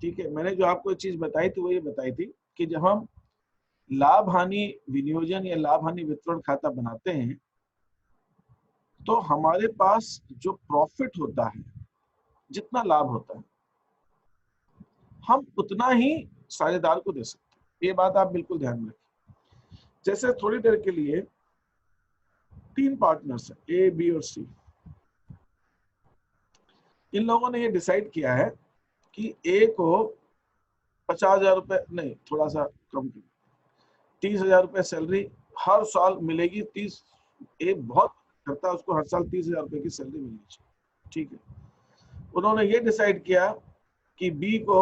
ठीक है, मैंने जो आपको चीज बताई थी वो ये बताई थी कि जब हम लाभ हानि विनियोजन या लाभ हानि वितरण खाता बनाते हैं तो हमारे पास जो प्रॉफिट होता है, जितना लाभ होता है, हम उतना ही साझेदार को दे सकते हैं। ये बात आप बिल्कुल ध्यान में रखें। जैसे थोड़ी देर के लिए 3 पार्टनर्स हैं, ए, बी और सी। इन लोगों ने ये डिसाइड किया है कि ए को 50,000 रुपए, नहीं थोड़ा सा कम, 30,000 रुपए सैलरी हर साल मिलेगी। 30, ए बहुत करता है, उसको हर साल 30,000 रुपए की सैलरी मिलनी चाहिए। ठीक है, उन्होंने ये डिसाइड किया कि बी को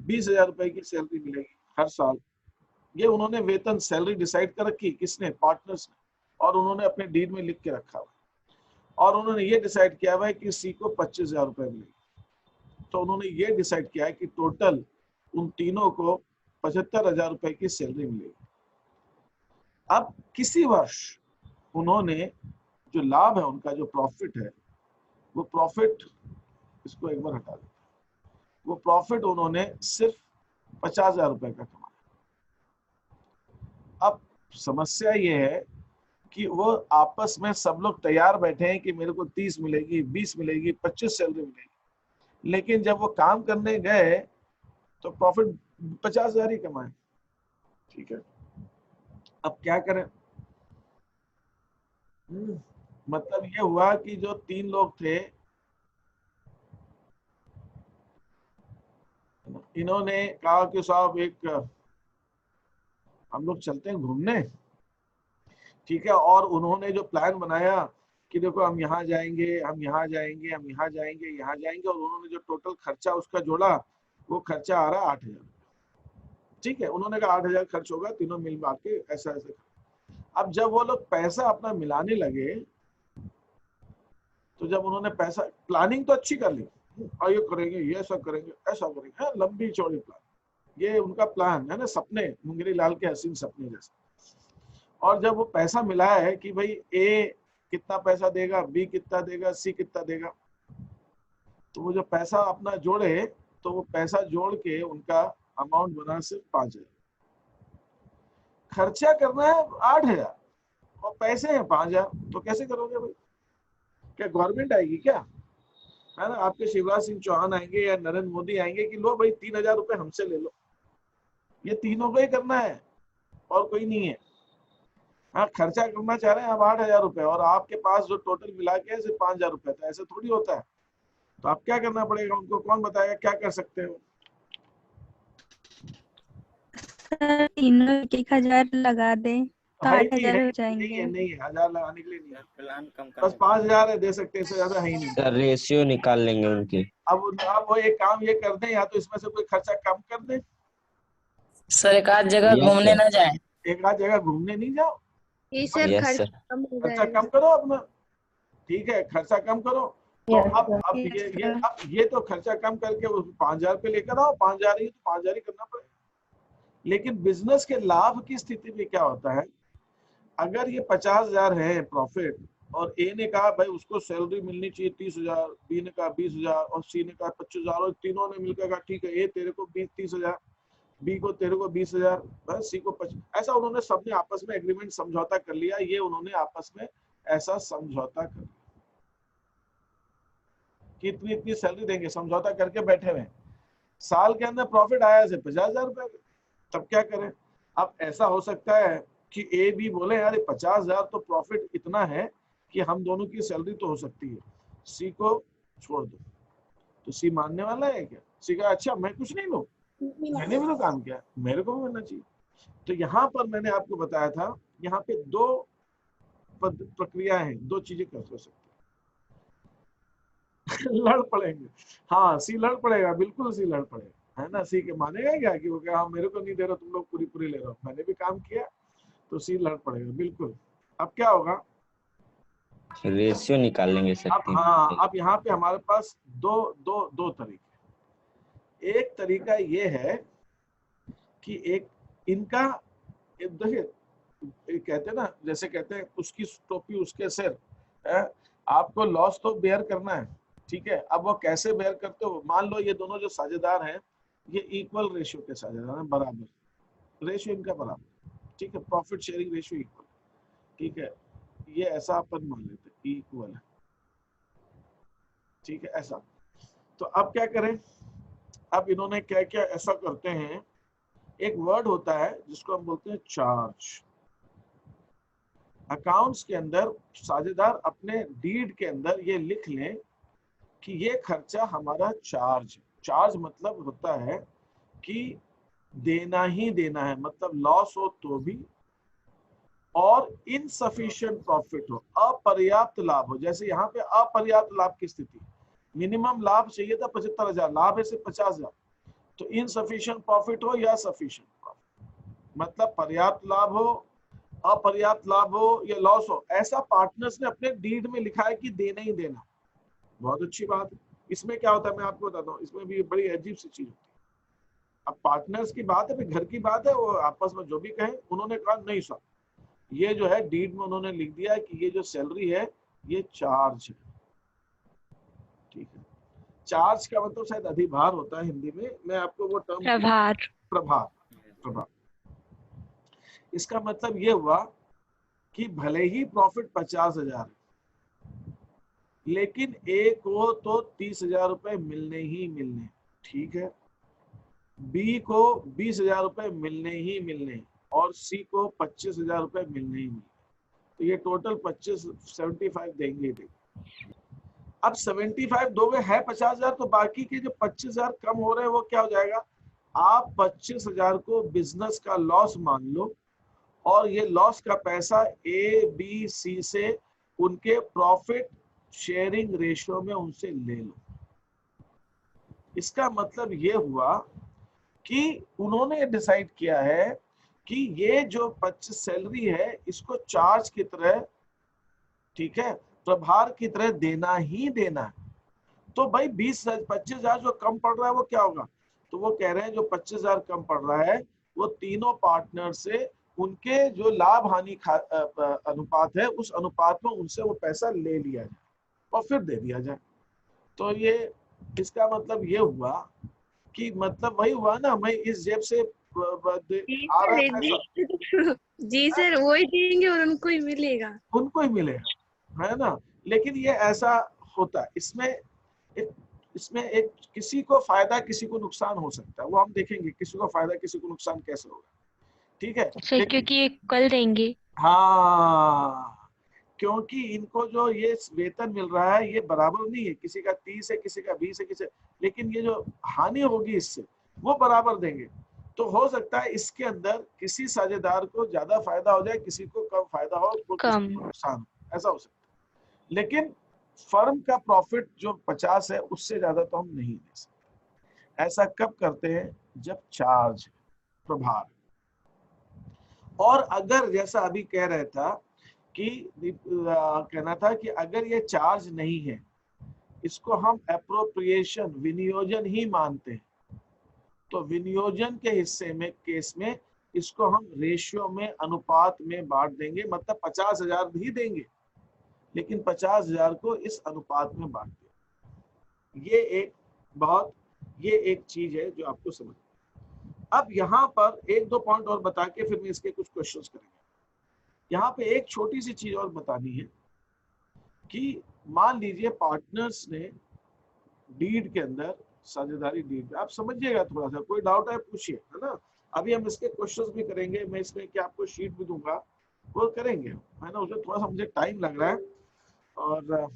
20,000 रुपए की सैलरी मिलेगी हर साल। ये उन्होंने वेतन सैलरी डिसाइड कर रखी, किसने? पार्टनर्स ने। और उन्होंने अपने डीड में लिख के रखा हुआ। और उन्होंने ये डिसाइड किया हुआ है कि सी को 25,000 रुपए मिलेगी। तो उन्होंने ये डिसाइड किया है कि टोटल उन तीनों को 75,000 रुपए की सैलरी मिलेगी। अब किसी वर्ष उन्होंने जो लाभ है, उनका जो प्रॉफिट है, वो प्रॉफिट, इसको एक बार हटा दो, वो प्रॉफिट उन्होंने सिर्फ 50,000 रुपए का कमाया। अब समस्या ये है कि वो आपस में सब लोग तैयार बैठे हैं कि मेरे को 30 मिलेगी, 20 मिलेगी, 25 सैलरी मिलेगी, लेकिन जब वो काम करने गए तो प्रॉफिट 50,000 ही कमाए। ठीक है, अब क्या करें? मतलब ये हुआ कि जो 3 लोग थे, इन्होंने कहा कि साहब एक हम लोग चलते हैं घूमने। ठीक है, और उन्होंने जो प्लान बनाया कि देखो हम यहाँ जाएंगे, हम यहाँ जाएंगे, हम यहाँ जाएंगे, यहाँ जाएंगे, और उन्होंने जो टोटल खर्चा उसका जोड़ा, वो खर्चा आ रहा है 8,000। ठीक है, उन्होंने कहा 8,000 खर्च होगा तीनों मिल बांट के, ऐसा ऐसा। अब जब वो लोग पैसा अपना मिलाने लगे, तो जब उन्होंने पैसा, प्लानिंग तो अच्छी कर ली, और ये करेंगे, ये ऐसा करेंगे, ऐसा करेंगे, लंबी चौड़ी प्लान, ये उनका प्लान है ना, सपने, मुंगेरी लाल के हसीन सपने जैसे। और जब वो पैसा मिला है कि भाई ए कितना पैसा देगा, बी कितना देगा, सी कितना देगा, तो वो जो पैसा अपना जोड़े, तो वो पैसा जोड़ के उनका अमाउंट बना सिर्फ 5,000। खर्चा करना है 8,000 और पैसे हैं 5,000, तो कैसे करोगे भाई? क्या गवर्नमेंट आएगी क्या? है ना, आपके शिवराज सिंह चौहान आएंगे या नरेंद्र मोदी आएंगे कि लो भाई 3,000 रुपए हमसे ले लो? ये तीनों को ही करना है और कोई नहीं है। हाँ, खर्चा करना चाह रहे हैं आप 8,000 रुपए, और आपके पास जो टोटल मिला के सिर्फ 5,000 रुपए, तो ऐसे थोड़ी होता है। तो आप क्या करना पड़ेगा, उनको कौन बताएगा क्या कर सकते हो? सर तीनों 1,000 लगा दें तो है 8,000 हो नहीं जाएंगे। है, नहीं है, 1,000 लगाने के लिए नहीं है, प्लान कम बस 5,000 है, दे सकते हैं, इससे ज्यादा है ही नहीं। सर रेशियो निकाल लेंगे उनकी। अब वो एक काम ये कर दें, या तो इसमें से कोई खर्चा कम कर दें। सर एक आध जगह यस घूमने सर, ना जाए। एक आध जगह घूमने नहीं जाओ, सर यस खर्च सर, कम हो खर्चा जाएगा। कम करो अपना। ठीक है, खर्चा कम करो। तो अब ये तो खर्चा कम करके उस 5,000 पे लेकर आओ, 5,000 ही तो 5,000 ही करना पड़ेगा। लेकिन बिजनेस के लाभ की स्थिति में क्या होता है, अगर ये 50,000 है प्रॉफिट, और ए ने कहा भाई उसको सैलरी मिलनी चाहिए 30,000, बी ने कहा 20,000, और सी ने कहा 25,000, और तीनों ने मिलकर कहा ठीक है, ए तेरे को 30,000, बी को तेरे को 20,000, बस सी को 25, ऐसा उन्होंने सबने आपस में एग्रीमेंट समझौता कर लिया। ये उन्होंने आपस में ऐसा समझौता कर लिया कि इतनी इतनी सैलरी देंगे, समझौता करके बैठे हुए। साल के अंदर प्रॉफिट आया से 50,000 रुपए, तब क्या करें? अब ऐसा हो सकता है कि ए बी बोले यार 50,000 तो प्रॉफिट इतना है कि हम दोनों की सैलरी तो हो सकती है, सी को छोड़ दो। तो सी मानने वाला है क्या? सी का अच्छा मैं कुछ नहीं लूं, मैंने भी तो काम किया, मेरे को भी मिलना चाहिए। तो यहाँ पर मैंने आपको बताया था, यहाँ पे दो प्रक्रिया है, दो चीजें कर सकते हैं। लड़ पड़ेंगे, हाँ सी लड़ पड़ेगा, बिल्कुल सी लड़ पड़ेगा, है ना। सी के मानेगा क्या कि वो क्या, हाँ मेरे को नहीं दे रहा, तुम लोग पूरी पूरी ले रहे हो, मैंने भी काम किया, तो सी लड़ पड़ेगा बिल्कुल। अब क्या होगा, रेशियो निकाल लेंगे सर। अब हाँ, अब यहाँ पे हमारे पास दो तरीके। एक तरीका ये है कि एक इनका, देखिए कहते हैं ना, जैसे कहते हैं उसकी टोपी उसके सिर है, आपको लॉस तो बेयर करना है। ठीक है, अब वो कैसे बेयर करते हो, मान लो ये दोनों जो साझेदार हैं, ये इक्वल रेशियो के साथ है, बराबर रेशियो इनका बराबर, ठीक है, प्रॉफिट शेयरिंग रेशियो इक्वल, ठीक है, ये ऐसा अपन मान लेते इक्वल है, ठीक है ऐसा। तो अब क्या करें, अब इन्होंने क्या किया, ऐसा करते हैं, एक वर्ड होता है जिसको हम बोलते हैं चार्ज। अकाउंट्स के अंदर साझेदार अपने डीड के अंदर ये लिख लें कि ये खर्चा हमारा चार्ज। चार्ज मतलब होता है कि देना ही देना है, मतलब लॉस हो तो भी, और इनसफिशिएंट प्रॉफिट हो, अपर्याप्त लाभ हो। जैसे यहाँ पे अपर्याप्त लाभ की स्थिति, मिनिमम लाभ चाहिए था 75,000, लाभ है सिर्फ 50,000, तो इनसफिशिएंट प्रॉफिट हो या सफिशिएंट प्रॉफिट, मतलब पर्याप्त लाभ हो, अपर्याप्त लाभ हो या लॉस हो, ऐसा पार्टनर्स ने अपने डीड में लिखा है कि देना ही देना। बहुत अच्छी बात है। इसमें क्या होता है मैं आपको बताता हूँ, इसमें भी बड़ी अजीब सी चीज होती है। अब पार्टनर्स की बात है, घर की बात है, वो आपस में जो भी कहें, उन्होंने कहा नहीं सर, ये जो है डीड में उन्होंने लिख दिया कि ये जो सैलरी है ये चार्ज है, ठीक है। चार्ज का मतलब शायद अधिभार होता है हिंदी में, मैं आपको वो टर्म, प्रभार। प्रभार, प्रभार। इसका मतलब ये हुआ कि भले ही प्रॉफिट 50,000 है, लेकिन ए को तो 30,000 रुपए मिलने ही मिलने, ठीक है, बी को 20,000 रुपए मिलने ही मिलने, और सी को 25,000 रुपए मिलने ही मिलने। तो ये टोटल 75 देंगे। अब 75 दोगे है 50,000, तो बाकी के जो 25,000 कम हो रहे हैं वो क्या हो जाएगा, आप 25,000 को बिजनेस का लॉस मान लो, और ये लॉस का पैसा ए बी सी से उनके प्रॉफिट शेयरिंग रेशियो में उनसे ले लो। इसका मतलब ये हुआ कि उन्होंने डिसाइड किया है कि ये जो 25 सैलरी है इसको चार्ज की तरह, ठीक है, प्रभार की तरह देना ही देना है। तो भाई 25,000 जो कम पड़ रहा है वो क्या होगा, तो वो कह रहे हैं जो 25,000 कम पड़ रहा है वो तीनों पार्टनर से उनके जो लाभ हानि अनुपात है उस अनुपात में उनसे वो पैसा ले लिया जाए और फिर दे दिया जाए। तो ये इसका मतलब ये हुआ कि मतलब वही हुआ ना, मैं इस जेब से आ रहा है पैसा, जी सर वही देंगे और उनको ही मिलेगा, उनको ही मिलेगा, है ना। लेकिन ये ऐसा होता है, इसमें एक किसी को फायदा किसी को नुकसान हो सकता है, वो हम देखेंगे किसी को फायदा किसी को नुकसान कैसे होगा, ठीक है। सर क्योंकि ये कल देंगे। हाँ, क्योंकि इनको जो ये वेतन मिल रहा है ये बराबर नहीं है, किसी का 30 है किसी का 20 है किसी, लेकिन ये जो हानि होगी इससे वो बराबर देंगे। तो हो सकता है इसके अंदर किसी साझेदार को ज्यादा फायदा हो जाए, किसी को कम फायदा हो, किसी को नुकसान हो, ऐसा हो सकता है। लेकिन फर्म का प्रॉफिट जो 50 है उससे ज्यादा तो हम नहीं दे सकते। ऐसा कब करते हैं, जब चार्ज प्रभार। और अगर जैसा अभी कह रहा था कि कहना था कि अगर ये चार्ज नहीं है, इसको हम एप्रोप्रिएशन विनियोजन ही मानते हैं, तो विनियोजन के हिस्से में केस में इसको हम रेशियो में अनुपात में बांट देंगे, मतलब 50,000 ही देंगे लेकिन 50,000 को इस अनुपात में बांट देंगे। ये एक चीज है जो आपको समझ। अब यहाँ पर एक दो पॉइंट और बता के फिर मैं इसके कुछ क्वेश्चंस करेंगे। यहाँ पे एक छोटी सी चीज और बतानी है कि मान लीजिए पार्टनर्स ने डीड के अंदर, साझेदारी डीड, आप समझिएगा थोड़ा सा, कोई डाउट है पूछिए, है ना। अभी हम इसके क्वेश्चंस भी करेंगे, मैं इसमें क्या आपको शीट भी दूंगा, वो करेंगे, है ना। उसमें थोड़ा सा मुझे टाइम लग रहा है और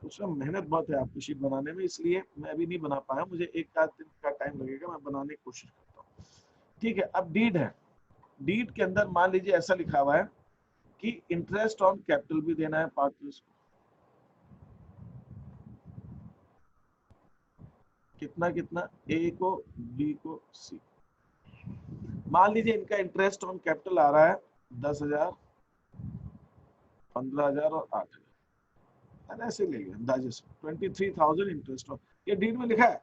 उसमें मेहनत बहुत है आपकी शीट बनाने में, इसलिए मैं अभी नहीं बना पाया, मुझे 1-4 दिन का टाइम लगेगा, मैं बनाने की कोशिश करता हूँ, ठीक है। अब डीड है, डीड के अंदर मान लीजिए ऐसा लिखा हुआ है कि इंटरेस्ट ऑन कैपिटल भी देना है पार्टनर्स को, कितना कितना, ए को, बी को, सी। मान लीजिए इनका इंटरेस्ट ऑन कैपिटल आ रहा है 10,000, 15,000 और 8,000, ऐसे ले लिया अंदाजे से 23,000 इंटरेस्ट ऑन, ये डीड में लिखा है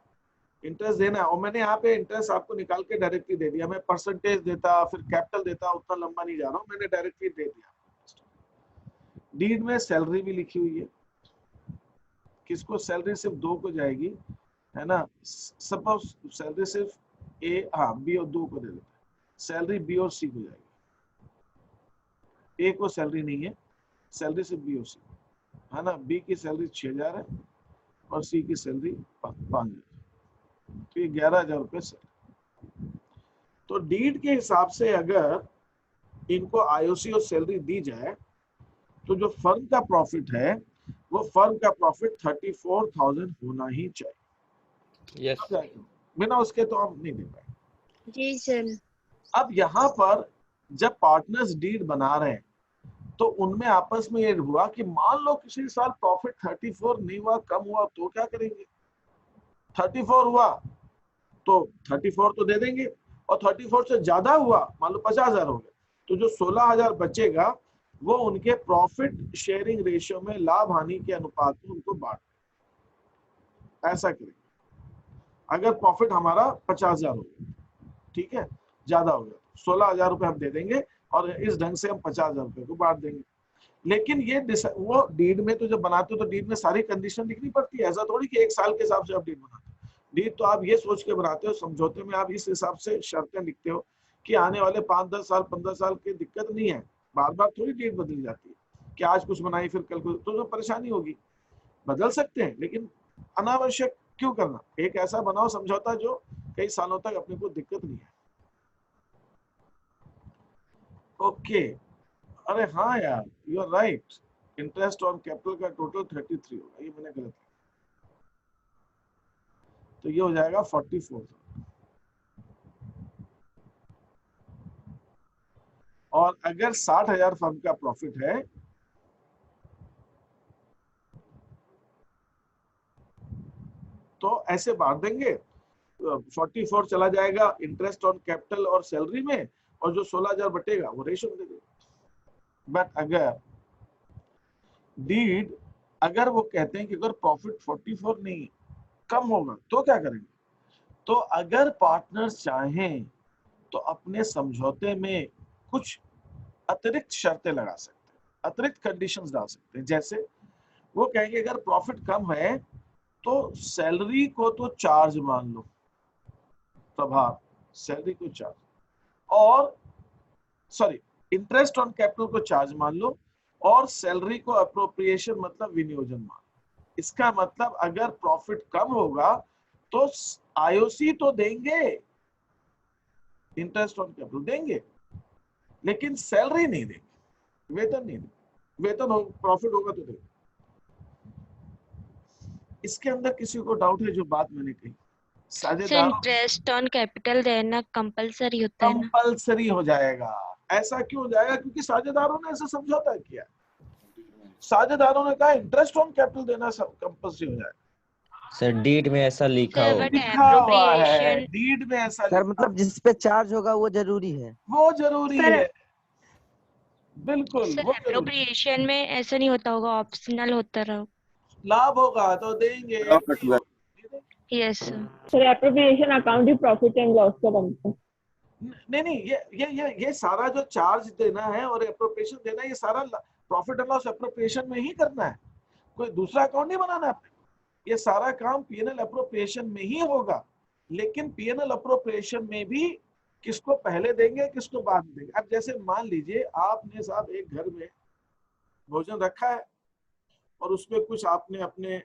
इंटरेस्ट देना है। और मैंने यहाँ पे इंटरेस्ट आपको निकाल के डायरेक्टली दे दिया, मैं परसेंटेज देता फिर कैपिटल देता, उतना लंबा नहीं जा रहा हूँ, मैंने डायरेक्टली दे दिया। डीड में सैलरी भी लिखी हुई है, किसको सैलरी सिर्फ 2 को जाएगी, है ना। सपोज सैलरी सिर्फ ए, हाँ बी और 2 को दे देते हैं, सैलरी बी और सी को जाएगी। ए को सैलरी नहीं है, सैलरी सिर्फ बी और सी है ना। बी की सैलरी 6,000 है और सी की सैलरी 5,000, तो ये 11,000 रुपये सैलरी। तो डीड के हिसाब से अगर इनको आईओसी और सैलरी दी जाए तो जो फर्म का प्रॉफिट है वो फर्म का प्रॉफिट 34,000 होना ही चाहिए। यस बिना उसके तो हम नहीं दे पाए। जी सर। अब यहाँ पर जब पार्टनर्स डीड बना रहे हैं तो उनमें आपस में ये हुआ कि मान लो किसी साल प्रॉफिट 34 नहीं हुआ, कम हुआ, तो क्या करेंगे? 34 हुआ तो 34 तो दे देंगे, और 34 से ज्यादा हुआ, मान लो 50,000 हो गए, तो जो 16,000 बचेगा वो उनके प्रॉफिट शेयरिंग रेशियो में लाभ हानि के अनुपात में उनको बांट, ऐसा करेंगे। अगर प्रॉफिट हमारा 50,000 हो गया, ठीक है, ज्यादा हो गया, 16,000 रुपए हम दे देंगे और इस ढंग से हम 50,000 रुपए को बांट देंगे। लेकिन ये वो डीड में तो जब बनाते हो तो डीड में सारी कंडीशन लिखनी पड़ती है, ऐसा थोड़ी कि एक साल के हिसाब से आप डीड बनाते हो। डीड तो आप ये सोच के बनाते हो, समझौते में आप इस हिसाब से शर्तें लिखते हो कि आने वाले 5-10 साल 15 साल की दिक्कत नहीं है, बार बार थोड़ी डीड बदली जाती है कि आज कुछ बनाई फिर कल कुछ, तो जो परेशानी होगी। बदल सकते हैं लेकिन अनावश्यक क्यों करना, एक ऐसा बनाओ समझौता जो कई सालों तक अपने को दिक्कत नहीं है। ओके, अरे हाँ यार, you are right, interest on capital का टोटल 33 होगा, ये मैंने गलत लिखा, तो ये हो जाएगा 44। और अगर 60,000 फर्म का प्रॉफिट है तो ऐसे बांट देंगे, 44 चला जाएगा इंटरेस्ट ऑन कैपिटल और सैलरी में, और जो 16,000 बटेगा वो रेशियो दे देगा। बट अगर डीड, अगर वो कहते हैं कि अगर प्रॉफिट 44 नहीं कम होगा तो क्या करेंगे? तो अगर पार्टनर्स चाहें तो अपने समझौते में कुछ अतिरिक्त शर्तें लगा सकते हैं, अतिरिक्त कंडीशंस डाल सकते हैं। जैसे वो कहेंगे अगर प्रॉफिट कम है तो सैलरी को तो चार्ज मान लो, प्रभार सैलरी को चार्ज, और सॉरी इंटरेस्ट ऑन कैपिटल को चार्ज मान लो, और सैलरी को अप्रोप्रिएशन मतलब विनियोजन मान लो। इसका मतलब अगर प्रॉफिट कम होगा तो आईओसी तो देंगे, इंटरेस्ट ऑन कैपिटल देंगे, लेकिन सैलरी नहीं देंगे, वेतन नहीं देंगे। वेतन हो, प्रॉफिट होगा तो देंगे। इसके अंदर किसी को डाउट है जो बात मैंने कही? साझेदारों इंटरेस्ट ऑन कैपिटल देना कंपलसरी होता है ना? कंपलसरी हो जाएगा। ऐसा क्यों हो जाएगा? क्योंकि साझेदारों ने ऐसा समझौता किया, साझेदारों ने कहा इंटरेस्ट ऑन कैपिटल देना कंपलसरी हो जाएगा। सर डीड में ऐसा लिखा हो, लिखा हुआ है डीड में ऐसा सर, मतलब जिस पे चार्ज होगा वो जरूरी है, वो जरूरी है, बिल्कुल वो जरूरी। एप्रोप्रिएशन में ऐसा नहीं होता होगा, ऑप्शनल होता रहो। लाभ होगा तो देंगे। Yes sir. Appropriation account he profit and loss का बनता है। नहीं, ये सारा जो चार्ज देना है और एप्रोप्रिएशन देना है, ये सारा प्रॉफिट एंड लॉस एप्रोप्रिएशन में ही करना है, कोई दूसरा अकाउंट नहीं बनाना है। ये सारा काम पीएनएल अप्रोप्रिएशन में ही होगा। लेकिन पीएनएल अप्रोप्रिएशन में भी किसको पहले देंगे किसको बाद में देंगे। अब जैसे मान लीजिए आपने साहब एक घर में भोजन रखा है और उसमें कुछ आपने अपने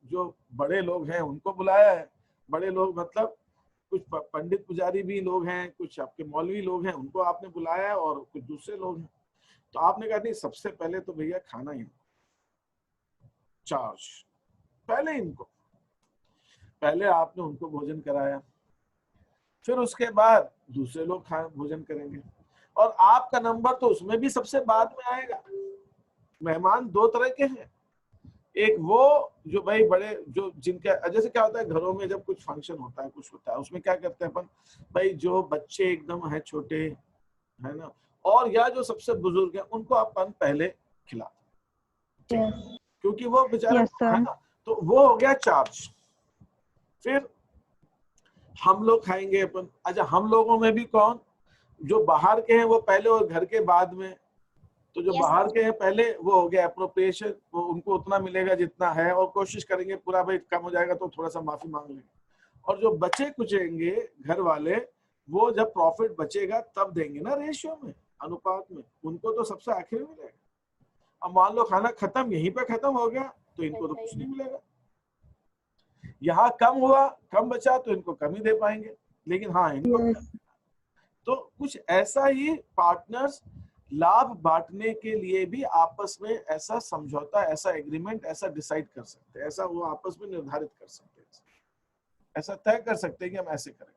जो बड़े लोग हैं उनको बुलाया है, बड़े लोग मतलब कुछ पंडित पुजारी भी लोग हैं, कुछ आपके मौलवी लोग हैं, उनको आपने बुलाया है, और कुछ दूसरे लोग हैं। तो आपने कहा नहीं, सबसे पहले तो भैया खाना ही चार्ज, पहले इनको, पहले आपने उनको भोजन कराया, फिर उसके बाद दूसरे लोग भोजन करेंगे, और आपका नंबर तो उसमें भी सबसे बाद में आएगा। मेहमान दो तरह के हैं, एक वो जो भाई बड़े जो जिनके, जैसे क्या होता है घरों में जब कुछ फंक्शन होता है कुछ होता है, उसमें क्या करते हैं अपन, भाई जो बच्चे एकदम है छोटे है ना, और या जो सबसे बुजुर्ग है उनको अपन पहले खिलाते हैं, क्योंकि वो बेचारे है ना, तो वो हो गया चार्ज। फिर हम लोग खाएंगे अपन। अच्छा, हम लोगों में भी कौन, जो बाहर के हैं वो पहले और घर के बाद में, तो जो बाहर के हैं पहले वो हो गया एप्रोप्रिएशन, वो उनको उतना मिलेगा जितना है, और कोशिश करेंगे पूरा, भाई कम हो जाएगा तो थोड़ा सा माफी मांग लेंगे। और जो बचे कुचेंगे घर वाले वो जब प्रॉफिट बचेगा तब देंगे ना, रेशियो में, अनुपात में, उनको तो सबसे आखिर में मिलेगा। अब मान लो खाना खत्म, यहीं पे खत्म हो गया तो इनको तो कुछ नहीं मिलेगा। यहाँ कम हुआ, कम बचा तो इनको कम ही दे पाएंगे, लेकिन हाँ इनको तो कुछ ऐसा ही पार्टनर्स लाभ बांटने के लिए भी आपस में ऐसा समझौता, ऐसा एग्रीमेंट, ऐसा डिसाइड कर सकते हैं, ऐसा वो आपस में निर्धारित कर सकते हैं, ऐसा तय कर सकते हैं कि हम ऐसे करेंगे।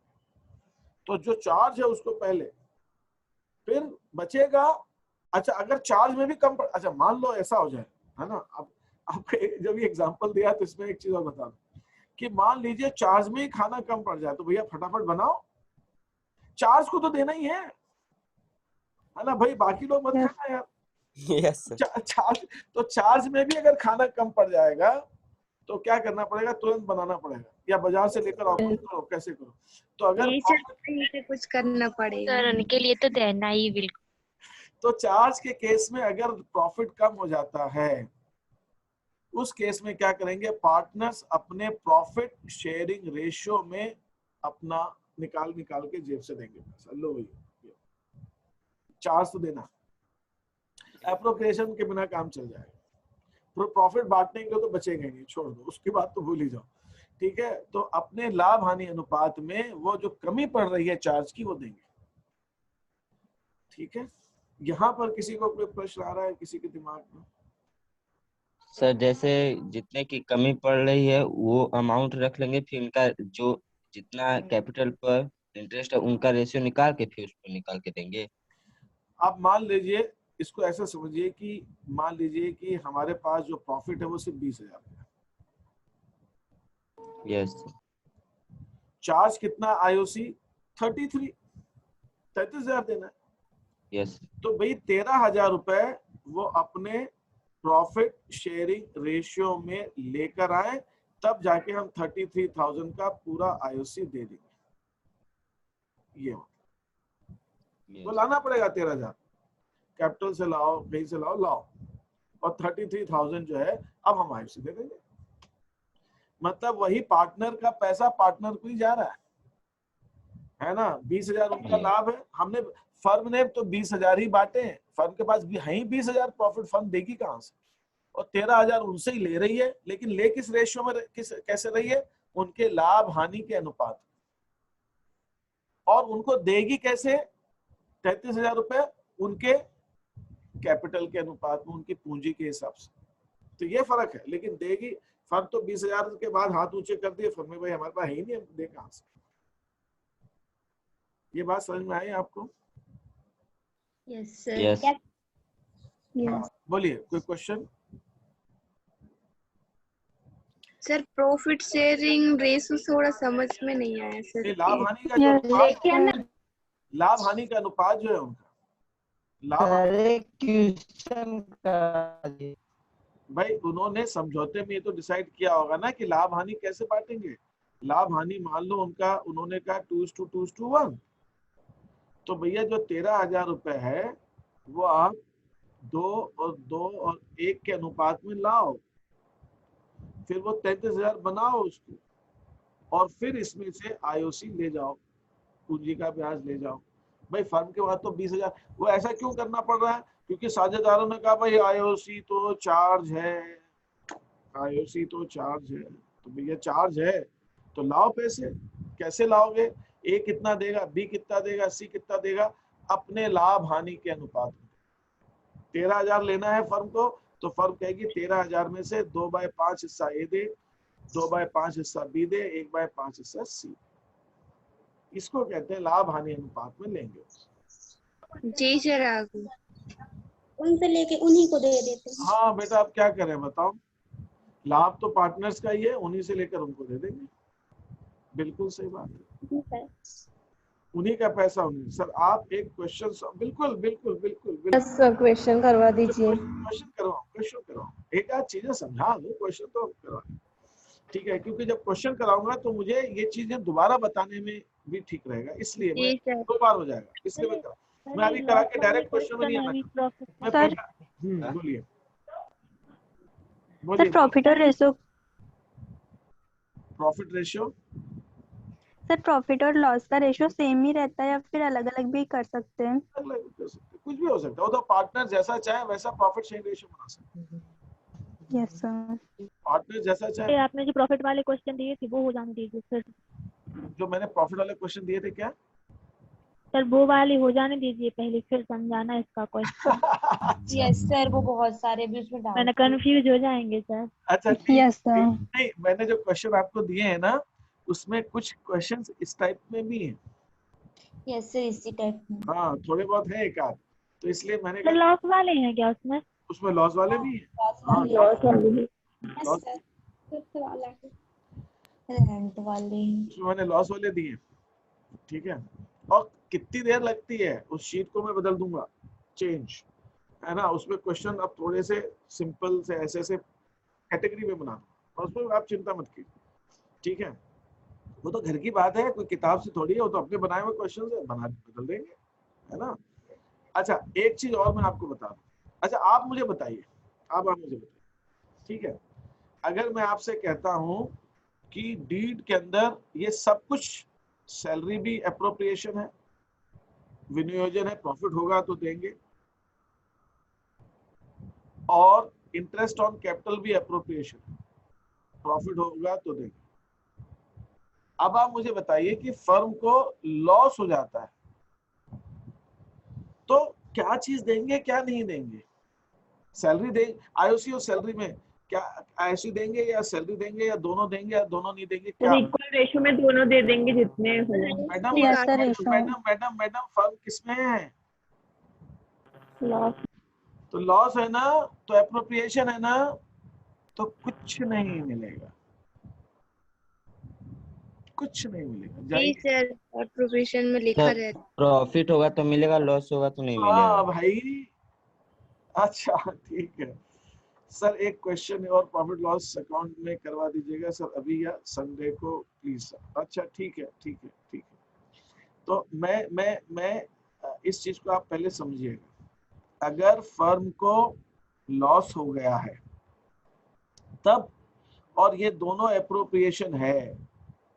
तो जो चार्ज है उसको पहले, फिर बचेगा। अच्छा अगर चार्ज में भी कम अच्छा मान लो ऐसा हो जाए, है ना, अब आपको जब ये एग्जांपल दिया तो इसमें एक चीज और बता दूं कि मान लीजिए चार्ज में ही खाना कम पड़ जाए तो भैया फटाफट बनाओ, चार्ज को तो देना ही है ना भाई, बाकी लोग मत खाना यार। Yes sir. चार्ज तो चार्ज में भी अगर खाना कम पड़ जाएगा तो क्या करना पड़ेगा, तुरंत बनाना पड़ेगा या बाजार से लेकर आओ, करो कैसे करो। तो अगर कुछ करना पड़ेगा सर उनके लिए तो देना ही बिल्कुल। तो चार्ज के केस में अगर प्रॉफिट कम हो जाता है उस केस में क्या करेंगे, पार्टनर्स अपने प्रॉफिट शेयरिंग रेशियो में अपना निकाल के जेब से देंगे पैसा। लो भैया चार्ज तो देना, एप्रोप्रिएशन के बिना काम चल जाएगा, प्रॉफिट बांटने के लिए तो बचेगा नहीं, छोड़ दो, उसकी बात तो भूल ही जाओ। ठीक है, तो अपने लाभ हानि अनुपात में वो जो कमी पड़ रही है चार्ज की वो देंगे। ठीक है, यहाँ पर किसी को कोई प्रश्न आ रहा है किसी के दिमाग में? सर जैसे जितने की कमी पड़ रही है वो अमाउंट रख लेंगे, फिर इनका जो जितना कैपिटल पर इंटरेस्ट है उनका रेशियो निकाल के फिर उसको निकाल के देंगे। आप मान लीजिए, इसको ऐसा समझिए कि मान लीजिए कि हमारे पास जो प्रॉफिट है वो सिर्फ 20,000 है। यस। चार्ज कितना आईओसी 33,000 देना है। यस। तो भाई 13,000 रुपए वो अपने प्रॉफिट शेयरिंग रेशियो में लेकर आए, तब जाके हम 33,000 का पूरा आईओसी दे देंगे। ये वो लाना पड़ेगा 13,000, कैपिटल से लाओ, कहीं से लाओ, और 33,000 जो है अब हम आईओसी दे देंगे। मतलब वही पार्टनर का पैसा पार्टनर को ही जा रहा है ना। 20,000 उनका लाभ है, हमने फर्म ने तो 20,000 ही बांटे हैं, फर्म के पास भी है ही 20,000, प्रॉफिट फर्म देगी कहां से, और 13,000 उनसे ही ले रही है, लेकिन ले किस रेशियो में, कैसे रही है, उनके लाभ हानि के अनुपात, और उनको देगी कैसे 33,000 रुपए, उनके कैपिटल के अनुपात में, उनकी पूंजी के हिसाब से। तो ये फर्क है, लेकिन देगी फर्म तो 20,000 के बाद हाथ ऊंचे कर दिए फर्म में, भाई हमारे पास है ही नहीं, हम दे कहां से। ये बात समझ में आई आपको? Yes sir. यस। हाँ, बोलिए कोई question? Sir profit sharing ratio थोड़ा समझ में नहीं आया सर। लाभ हानि का जो लाभ हानि का अनुपात जो है उनका भाई उन्होंने समझौते में ये तो डिसाइड किया होगा ना कि लाभ हानि कैसे बांटेंगे। लाभ हानि मान लो उनका, उन्होंने कहा 2:1, तो भैया जो 13,000 रुपए है वो आप 2 और 1 के अनुपात में लाओ, फिर वो 33,000 बनाओ उसको, और फिर इसमें से आईओसी ले जाओ, पूंजी का ब्याज ले जाओ। भाई फर्म के बाद तो 20,000, वो ऐसा क्यों करना पड़ रहा है, क्योंकि साझेदारों ने कहा भाई आईओसी तो चार्ज है, आईओसी तो चार्ज है, तो भैया चार्ज है तो लाओ पैसे। कैसे लाओगे, ए कितना देगा, बी कितना देगा, सी कितना देगा, अपने लाभ हानि के अनुपात में। 13,000 लेना है फर्म को, तो फर्म कहेगी 13,000 में से 2/5 हिस्सा ए दे, 2/5 हिस्सा बी दे, 1/5 हिस्सा सी। इसको कहते हैं लाभ हानि अनुपात में लेंगे। जी सर आगे उनसे लेके उन्हीं को दे देते हैं। हाँ बेटा, आप क्या करें बताओ, लाभ तो पार्टनर्स का ही है, उन्हीं से लेकर उनको दे देंगे। बिल्कुल सही बात है, उन्हीं का पैसा उन्हीं। सर आप एक क्वेश्चन, बिल्कुल बिल्कुल बिल्कुल बिल्कुल क्वेश्चन करवा दीजिए। क्वेश्चन करवाओ, एक आध चीजें समझा दो, क्वेश्चन तो करवा, ठीक है, क्योंकि जब क्वेश्चन कराऊंगा तो मुझे ये चीजें दोबारा बताने में भी ठीक रहेगा, इसलिए मैं 2 बार हो जाएगा, इसलिए मैं अभी करा के डायरेक्ट क्वेश्चन में नहीं आना। बोलिए सर प्रॉफिट और ratio, profit ratio sir profit और लॉस का रेशियो सेम ही रहता है या फिर अलग अलग भी कर सकते हैं? अलग कर सकते हैं, कुछ भी हो सकता है, वो तो पार्टनर जैसा चाहे वैसा प्रॉफिट शेयरिंग रेशियो बना सकते हैं। Yes sir. पार्टनर जैसा चाहे। आपने जो प्रॉफिट वाले क्वेश्चन दिए थे वो हो जाने दीजिए सर। जो मैंने प्रॉफिट वाले क्वेश्चन दिए थे क्या? सर वो वाले हो जाने दीजिए पहले, फिर समझाना इसका क्वेश्चन। यस सर, वो बहुत सारे भी उसमें डाल मैंने कंफ्यूज हो जाएंगे सर। अच्छा ठीक यस सर। नहीं, मैंने जो क्वेश्चन आपको दिए हैं ना, उसमें कुछ क्वेश्चंस इस टाइप में भी हैं। यस सर, इसी टाइप में। हाँ थोड़े बहुत है एक आध, तो इसलिए मैंने सर लॉस वाले हैं क्या उसमें? उसमें लॉस वाले भी हैं। हाँ लॉस वाले भी। लॉस रेंट वाले। उसमें मैंने लॉस वाले दिए, ठीक है। और कितनी देर लगती है उस शीट को मैं बदल दूंगा, चेंज, है ना। उसमें क्वेश्चन अब थोड़े से सिंपल से ऐसे से कैटेगरी में बना दूंगा, और उसमें आप चिंता मत कीजिए, ठीक है। वो तो घर की बात है, कोई किताब से थोड़ी है, वो तो अपने बनाए हुए क्वेश्चन है, बना बदल देंगे, है ना। अच्छा एक चीज और मैं आपको बता दूं। अच्छा आप मुझे बताइए, आप मुझे बताइए, ठीक है। अगर मैं आपसे कहता हूं कि डीड के अंदर ये सब कुछ, सैलरी भी एप्रोप्रिएशन है, विनियोजन है, प्रॉफिट होगा तो देंगे, और इंटरेस्ट ऑन कैपिटल भी एप्रोप्रिएशन है, प्रॉफिट होगा तो देंगे। अब आप मुझे बताइए कि फर्म को लॉस हो जाता है तो क्या चीज देंगे क्या नहीं देंगे? सैलरी देंगे, आईओसी और सैलरी में क्या आईओसी देंगे या सैलरी देंगे, या दोनों देंगे या दोनों नहीं देंगे? क्या इक्वल रेशियो में दोनों दे देंगे जितने हो। Madam Yes, sir, ratio. Madam firm किसमें है? लॉस। तो लॉस है ना, तो एप्रोप्रिएशन है ना, तो कुछ नहीं मिलेगा, कुछ नहीं मिलेगा। जी जाइए। सर, और प्रोविजन में लिखा सर रहता प्रॉफिट होगा तो मिलेगा, लॉस होगा तो नहीं हाँ मिलेगा। भाई, अच्छा ठीक है सर। एक क्वेश्चन और प्रॉफिट लॉस अकाउंट में करवा दीजिएगा सर, अभी या संडे को प्लीज सर। अच्छा ठीक है ठीक है ठीक है। तो मैं इस चीज को आप पहले समझिएगा। अगर फर्म को लॉस हो गया है तब, और ये दोनों एप्रोप्रिएशन है,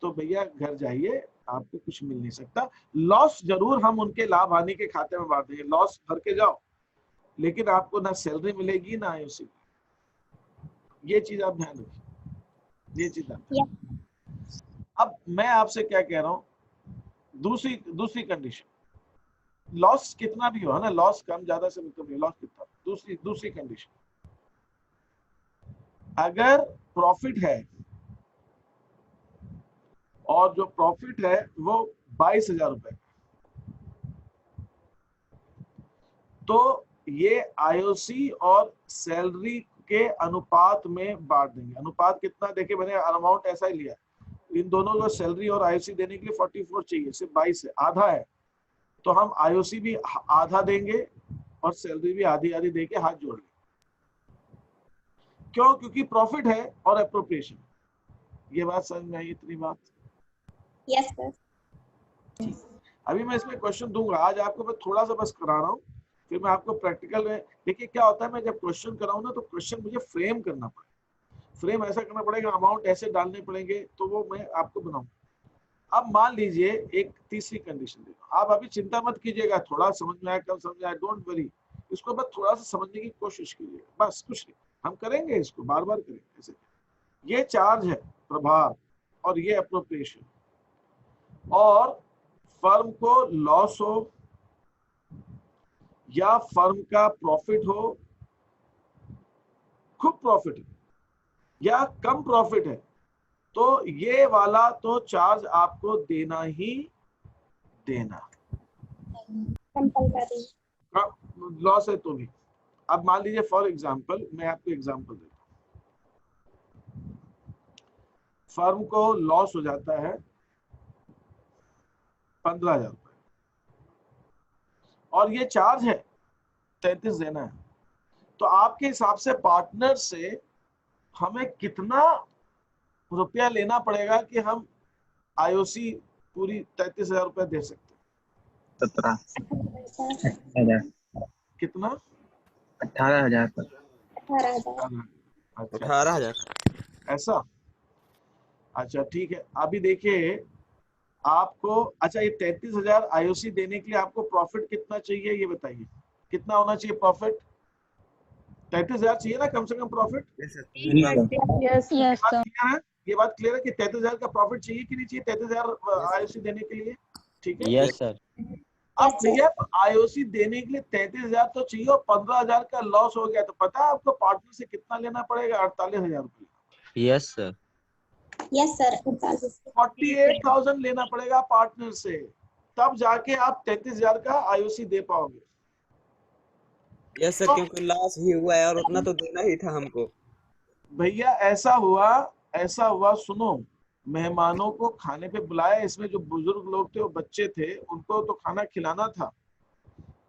तो भैया घर जाइए, आपको कुछ मिल नहीं सकता। लॉस जरूर हम उनके लाभ हानि के खाते में बांट देंगे, लॉस भर के जाओ, लेकिन आपको ना सैलरी मिलेगी ना आईओसी। ये चीज आप ध्यान रखिए, ये चीज आप। अब मैं आपसे क्या कह रहा हूं, दूसरी कंडीशन, लॉस कितना भी हो, है ना, लॉस कम ज्यादा से मतलब नहीं, लॉस कितना, दूसरी कंडीशन, अगर प्रॉफिट है और जो प्रॉफिट है वो 22,000 रुपए, तो ये आईओसी और सैलरी के अनुपात में बांट देंगे। अनुपात कितना, देखिए मैंने अमाउंट ऐसा ही लिया, इन दोनों को सैलरी और आईओसी देने के लिए 44 चाहिए, सिर्फ 22 है, आधा है, तो हम आईओसी भी आधा देंगे और सैलरी भी आधी आधी देके हाथ जोड़ लेंगे। क्यों? क्योंकि प्रॉफिट है और एप्रोप्रिएशन। ये बात समझ में आई? इतनी बात? Yes sir. अभी मैं इसमें क्वेश्चन दूंगा, आज आपको मैं थोड़ा सा बस करा रहा हूँ, फिर मैं आपको प्रैक्टिकल में। देखिए क्या होता है, मैं जब क्वेश्चन कराऊँ ना तो क्वेश्चन मुझे फ्रेम करना पड़ेगा, फ्रेम ऐसा करना पड़ेगा, अमाउंट ऐसे डालने पड़ेंगे, तो वो मैं आपको बनाऊंगा। अब मान लीजिए एक तीसरी कंडीशन दे, आप अभी चिंता मत कीजिएगा, थोड़ा समझ में आया कल समझ में आया, डोंट वरी, इसको बस थोड़ा सा समझने की कोशिश कीजिएगा, बस कुछ नहीं, हम करेंगे इसको, बार बार करेंगे ऐसे। ये चार्ज है प्रभार और ये अप्रोप्रिएशन, और फर्म को लॉस हो या फर्म का प्रॉफिट हो, खूब प्रॉफिट है या कम प्रॉफिट है, तो ये वाला तो चार्ज आपको देना ही देना, कंपलसरी। लॉस है तो भी। अब मान लीजिए फॉर एग्जांपल, मैं आपको एग्जांपल देता हूं, फर्म को लॉस हो जाता है 15,000 रुपए और ये चार्ज है 33 देना है, तो आपके हिसाब से पार्टनर से हमें कितना रुपया लेना पड़ेगा कि हम आईओसी पूरी 33,000 रुपए दे सकते हैं? 17,000 कितना? 18,000 18,000 ऐसा? अच्छा ठीक है। अभी देखिए आपको अच्छा ये 33,000 आईओसी देने के लिए आपको प्रॉफिट कितना चाहिए ये बताइए, कितना होना चाहिए प्रॉफिट? 33,000 चाहिए ना कम से कम प्रॉफिट? Yes yes sir. ये बात क्लियर है कि 33,000 का प्रॉफिट चाहिए कि नहीं चाहिए 33,000 आईओसी देने के लिए? ठीक है। Yes sir. अब भैया आईओसी देने के लिए 33,000 तो चाहिए और 15,000 का लॉस हो गया तो पता है आपको पार्टनर से कितना लेना पड़ेगा? 48,000 रुपये। Yes sir. यस सर 48,000 लेना पड़ेगा पार्टनर से, तब जाके आप 33,000 का आईओसी दे पाओगे। यस सर, क्योंकि लॉस ही हुआ है और उतना तो देना ही था हमको। भैया ऐसा हुआ सुनो, मेहमानों को खाने पे बुलाया, इसमें जो बुजुर्ग लोग थे वो बच्चे थे, उनको तो खाना खिलाना था,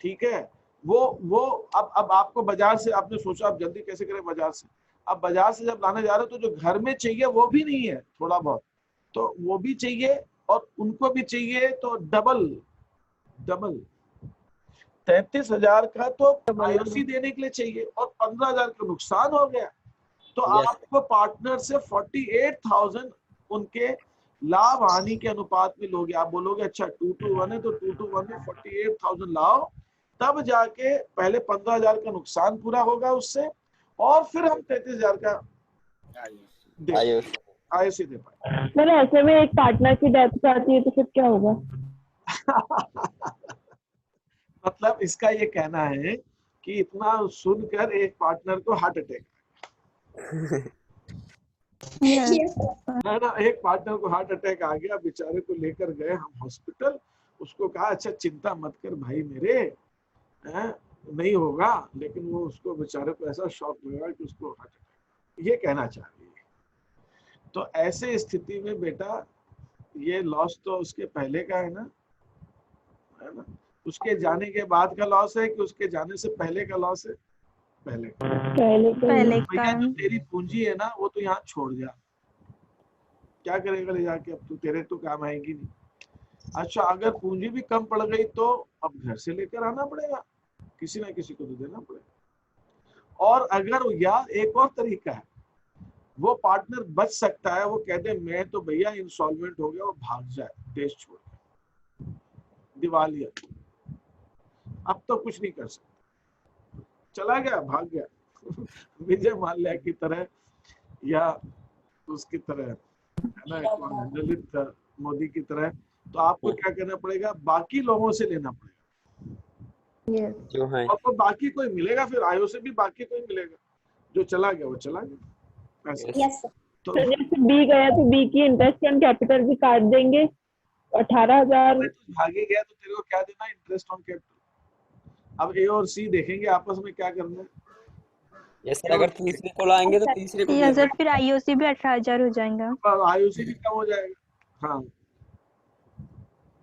ठीक है। वो अब आपको बाजार से आपने सोचा आप जल्दी कैसे करें बाजार से, अब बाजार से जब लाने जा रहे हो तो जो घर में चाहिए वो भी नहीं है थोड़ा बहुत, तो वो भी चाहिए और उनको भी चाहिए, तो डबल 33,000 का तो आईओसी देने के लिए चाहिए और 15,000 का नुकसान हो गया, तो आपको पार्टनर से 48,000 उनके लाभ हानि के अनुपात में लोगे। आप बोलोगे अच्छा 2-1 है तो 2-1 में 48,000 लाओ, तब जाके पहले 15,000 का नुकसान पूरा होगा उससे और फिर हम 33,000 का आईओसी दे पाए। सर ऐसे में एक पार्टनर की डेथ जाती है तो फिर क्या होगा? मतलब इसका ये कहना है कि इतना सुनकर एक पार्टनर को हार्ट अटैक है ना, एक पार्टनर को हार्ट अटैक आ गया, बेचारे को लेकर गए हम हॉस्पिटल, उसको कहा अच्छा चिंता मत कर भाई मेरे, नहीं होगा, लेकिन वो उसको बेचारे को ऐसा शॉक लगा कि उसको हार्ट अटैक, ये कहना चाह रही है। तो ऐसे स्थिति में बेटा ये लॉस तो उसके पहले का है ना, उसके जाने के बाद का लॉस है कि उसके जाने से पहले का लॉस है? पहले भैया जो तेरी पूंजी है ना वो तो यहाँ छोड़ जा, क्या करेगा ले जाके, अब तू तेरे तो काम आएगी नहीं। अच्छा अगर पूंजी भी कम पड़ गई तो अब घर से लेकर आना पड़ेगा, किसी ना किसी को तो देना पड़ेगा। और अगर यार एक और तरीका है, वो पार्टनर बच सकता है, वो कह दे मैं तो भैया इंसॉल्वेंट हो गया, वो भाग जाए देश छोड़ के, दिवालिया, अब तो कुछ नहीं कर सकता, चला गया भाग गया विजय माल्या की तरह या उसकी तरह है ना, ललित मोदी की तरह, तो आपको क्या करना पड़ेगा, बाकी लोगों से लेना पड़ेगा जो है, और तो बाकी कोई मिलेगा, फिर आयो से भी बाकी कोई मिलेगा, जो चला गया वो चला गया ऐसे। तो जैसे बी गया तो बी की इंटरेस्ट ऑन कैपिटल भी काट देंगे 18,000। भागे गया तो तेरे को क्या देना इंटरेस्ट ऑन कैपिटल, अब ए और सी देखेंगे आपस में क्या करना है। यस सर, अगर तीसरे को लाएंगे तो तीसरे को यस सर, फिर आईओसी भी 18,000 हो जाएगा, आईओसी भी कम हो जाएगा। हाँ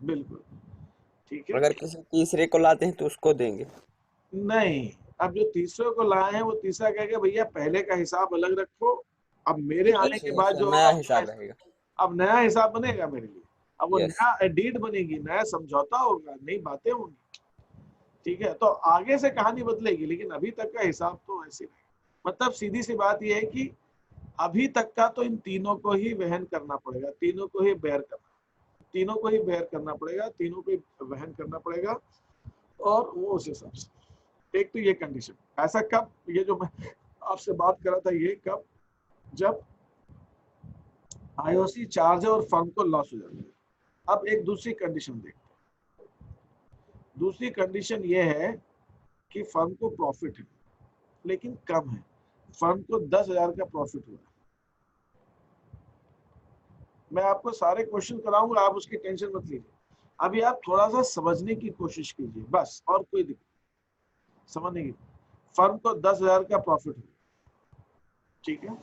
बिल्कुल ठीक है। अगर किसी तीसरे को लाते हैं तो उसको देंगे नहीं, अब जो तीसरे को लाए हैं वो तीसरा कहेगा भैया पहले का हिसाब अलग रखो, अब मेरे आने के बाद जो नया हिसाब रहेगा, अब नया हिसाब बनेगा मेरे लिए, अब वो नया डीड बनेगी, नया समझौता होगा, नई बातें होंगी, ठीक है। तो आगे से कहानी बदलेगी, लेकिन अभी तक का हिसाब तो ऐसे नहीं। मतलब सीधी सी बात यह है कि अभी तक का तो इन तीनों को ही वहन करना पड़ेगा, तीनों को ही बेयर करना, तीनों को ही बेयर करना पड़ेगा, तीनों को ही वहन करना पड़ेगा, और वो उस हिसाब से। एक तो ये कंडीशन, ऐसा कब, ये जो मैं आपसे बात कर रहा था ये कब, जब आईओसी चार्ज है और फर्म को लॉस हो जाता है। अब एक दूसरी कंडीशन देखते हैं, दूसरी कंडीशन ये है कि फर्म को प्रॉफिट है लेकिन कम है, फर्म को 10,000 का प्रॉफिट हुआ है। मैं आपको सारे क्वेश्चन कराऊंगा, आप उसकी टेंशन मत लीजिए, अभी आप थोड़ा सा समझने की कोशिश कीजिए बस, और कोई दिक्कत समझने की। फर्म को 10,000 का प्रॉफिट हुआ, ठीक है।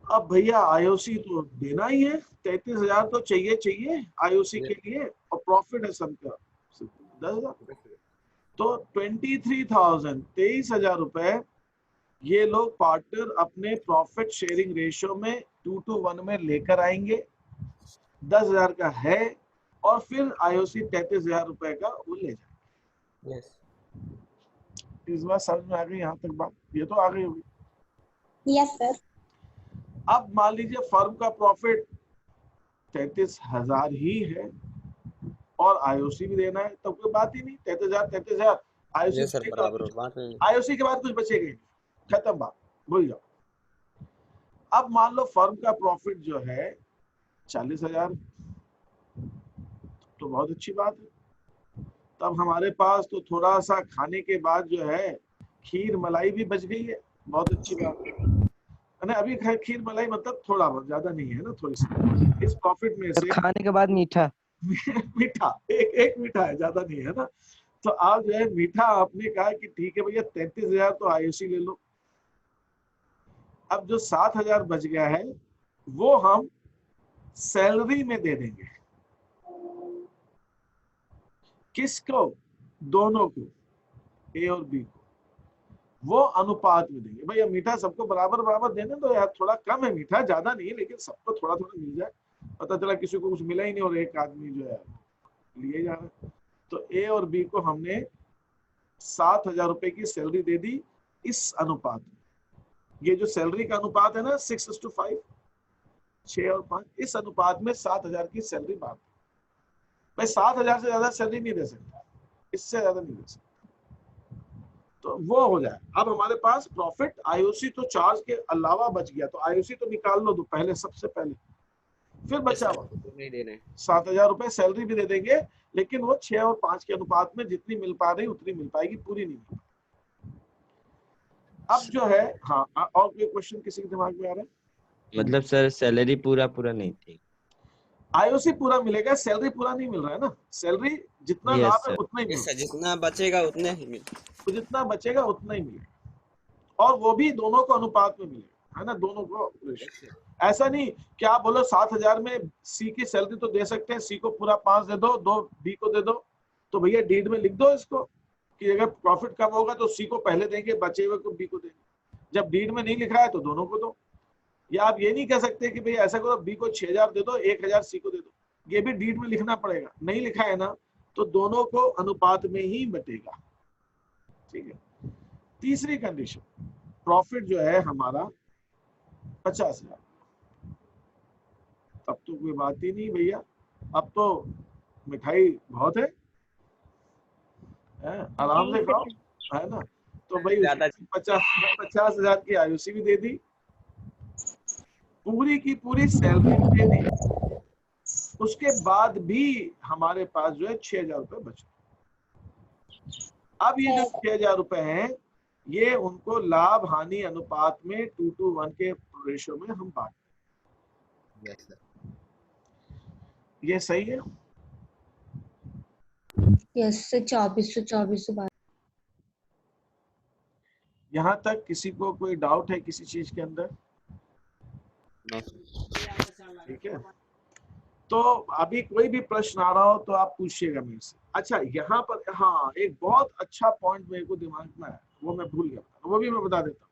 अब भैया आईओसी तो देना ही है, 33,000 तो चाहिए आईओसी के लिए, और प्रॉफिट है सबका 10,000, तो 23,000 रुपए ये लोग पार्टनर अपने प्रॉफिट शेयरिंग रेशियो में 2-1 में लेकर आएंगे, 10,000 का है, और फिर आईओसी 33,000 रुपए का वो ले जाएंगे। इस बात समझ में आ गई, यहाँ तक बात ये तो आ गई होगी। Yes sir. अब मान लीजिए फर्म का प्रॉफिट 33,000 ही है और आईओसी भी देना है, तब कोई बात ही नहीं। 33,000 ये सर बराबर आईओसी, बांट लेंगे। आईओसी के बाद कुछ बचेगा ही नहीं, खत्म बात, भूल जाओ। अब मान लो फर्म का प्रॉफिट जो है 40,000, तो बहुत अच्छी बात है। तब हमारे पास तो थोड़ा सा खाने के बाद जो है खीर मलाई भी बच गई है, बहुत अच्छी बात है। अभी खीर मलाई मतलब थोड़ा बहुत, ज्यादा नहीं है ना, थोड़ी सी इस प्रॉफिट में से खाने के बाद मीठा मीठा एक मीठा है, ज्यादा नहीं है ना। तो आप जो है मीठा आपने कहा कि ठीक है भैया 33,000 तो आईओसी ले लो। अब जो 7,000 बच गया है वो हम सैलरी में दे देंगे। किसको? दोनों को, ए और बी को। वो अनुपात में देंगे। भैया मीठा सबको बराबर बराबर देने दो यार, थोड़ा कम है मीठा, ज्यादा नहीं है, लेकिन सबको थोड़ा थोड़ा मिल जाए। पता चला किसी को कुछ मिला ही नहीं और एक आदमी जो है लिए जा रहा है। तो ए और बी को हमने 7,000 रुपए की सैलरी दे दी इस अनुपात में। ये जो सैलरी का अनुपात है ना 6:5, 6 और 5, इस अनुपात में 7,000 की सैलरी बात। भाई 7,000 से ज्यादा सैलरी नहीं दे सकता, इससे ज्यादा नहीं दे सकता, तो वो हो जाए। अब हमारे पास प्रॉफिट आईओसी तो चार्ज के अलावा बच गया, तो आईओसी तो निकाल लो तो पहले, सबसे पहले। फिर बचा हुआ 7,000 रुपए सैलरी भी दे देंगे, लेकिन वो 6 और 5 के अनुपात में जितनी मिल पा रही उतनी मिल पाएगी, पूरी नहीं मिल। अब जो है, हाँ, और कोई क्वेश्चन किसी के दिमाग में आ रहा है? मतलब सर सैलरी पूरा नहीं थी, आईओसी पूरा मिलेगा, सैलरी पूरा नहीं मिल रहा है ना। सैलरी जितना Yes, लाभ है sir. उतना ही मिलेगा, जितना बचेगा उतने ही मिलेगा, तो जितना बचेगा उतना ही मिलेगा, और वो भी दोनों को अनुपात में मिलेगा, है ना, दोनों को रेशियो। ऐसा नहीं कि आप बोलो 7,000 में सी की सैलरी तो दे सकते हैं, सी को पूरा 5 दे दो, 2 बी को दे दो, तो भैया डीड में लिख दो इसको कि अगर प्रॉफिट कम होगा तो सी को पहले देंगे, बचे हुए को बी को देंगे। जब डीड में नहीं लिखा है तो दोनों को दो। या आप ये नहीं कह सकते कि भैया ऐसा करो बी को 6,000 दे दो, 1,000 सी को दे दो, ये भी डीड में लिखना पड़ेगा। नहीं लिखा है ना तो दोनों को अनुपात में ही बटेगा, ठीक है। तीसरी कंडीशन, प्रॉफिट जो है हमारा 50,000, अब तो कोई बात ही नहीं भैया, अब तो मिठाई बहुत है, आराम से खाओ, है ना। तो भाई 50,000 की आईओसी भी दे दी, पूरी की पूरी सैलरी भी दे दी, उसके बाद भी हमारे पास जो है 6,000 रुपए बचे। अब ये जो 6,000 रुपए हैं ये उनको लाभ हानि अनुपात में 2:1 के रेशियो में हम बांट। ये सही है? यस सर, 2400 यहाँ तक किसी को कोई डाउट है किसी चीज के अंदर? ठीक है, तो अभी कोई भी प्रश्न आ रहा हो तो आप पूछिएगा मेरे से। अच्छा, यहाँ पर हाँ एक बहुत अच्छा पॉइंट मेरे को दिमाग में आया, वो मैं भूल गया, वो भी मैं बता देता हूँ।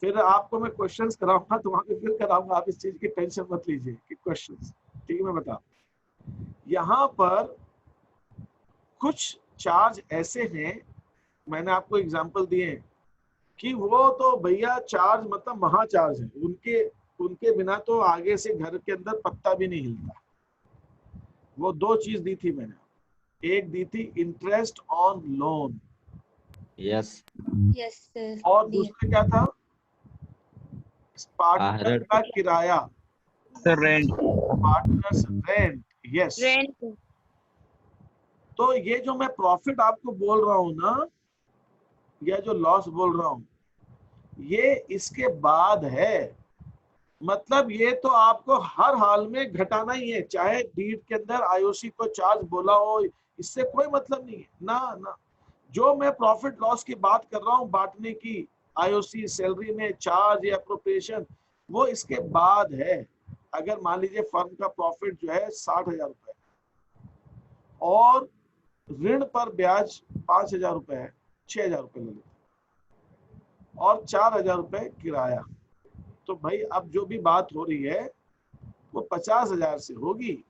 फिर आपको मैं क्वेश्चंस कराऊंगा तो वहां पे फिर कराऊंगा, आप इस चीज की टेंशन मत लीजिए कि क्वेश्चंस, ठीक है, मैं बता। यहाँ पर कुछ चार्ज ऐसे हैं, मैंने आपको एग्जांपल दिए हैं कि वो तो भैया चार्ज मतलब महाचार्ज है, उनके बिना तो आगे से घर के अंदर पत्ता भी नहीं हिलता। वो 2 चीज दी थी मैंने, एक दी थी interest on loan, yes yes और दूसरा क्या था? पार्टनर का किराया, rent, partners rent, yes. Rent. तो ये जो मैं प्रॉफिट आपको बोल रहा हूं ना, या जो लॉस बोल रहा हूं, ये इसके बाद है। मतलब ये तो आपको हर हाल में घटाना ही है, चाहे डीड के अंदर आईओसी को चार्ज बोला हो, इससे कोई मतलब नहीं है ना। जो मैं प्रॉफिट लॉस की बात कर रहा हूँ बांटने की, आईओसी सैलरी में चार्ज या अप्रोप्रिएशन, वो इसके बाद है। अगर मान लीजिए फर्म का प्रॉफिट जो है 60,000 रुपए और ऋण पर ब्याज 5,000 रुपए है, 6,000 रुपए ले लेते और 4,000 रुपए किराया, तो भाई अब जो भी बात हो रही है वो 50,000 से होगी,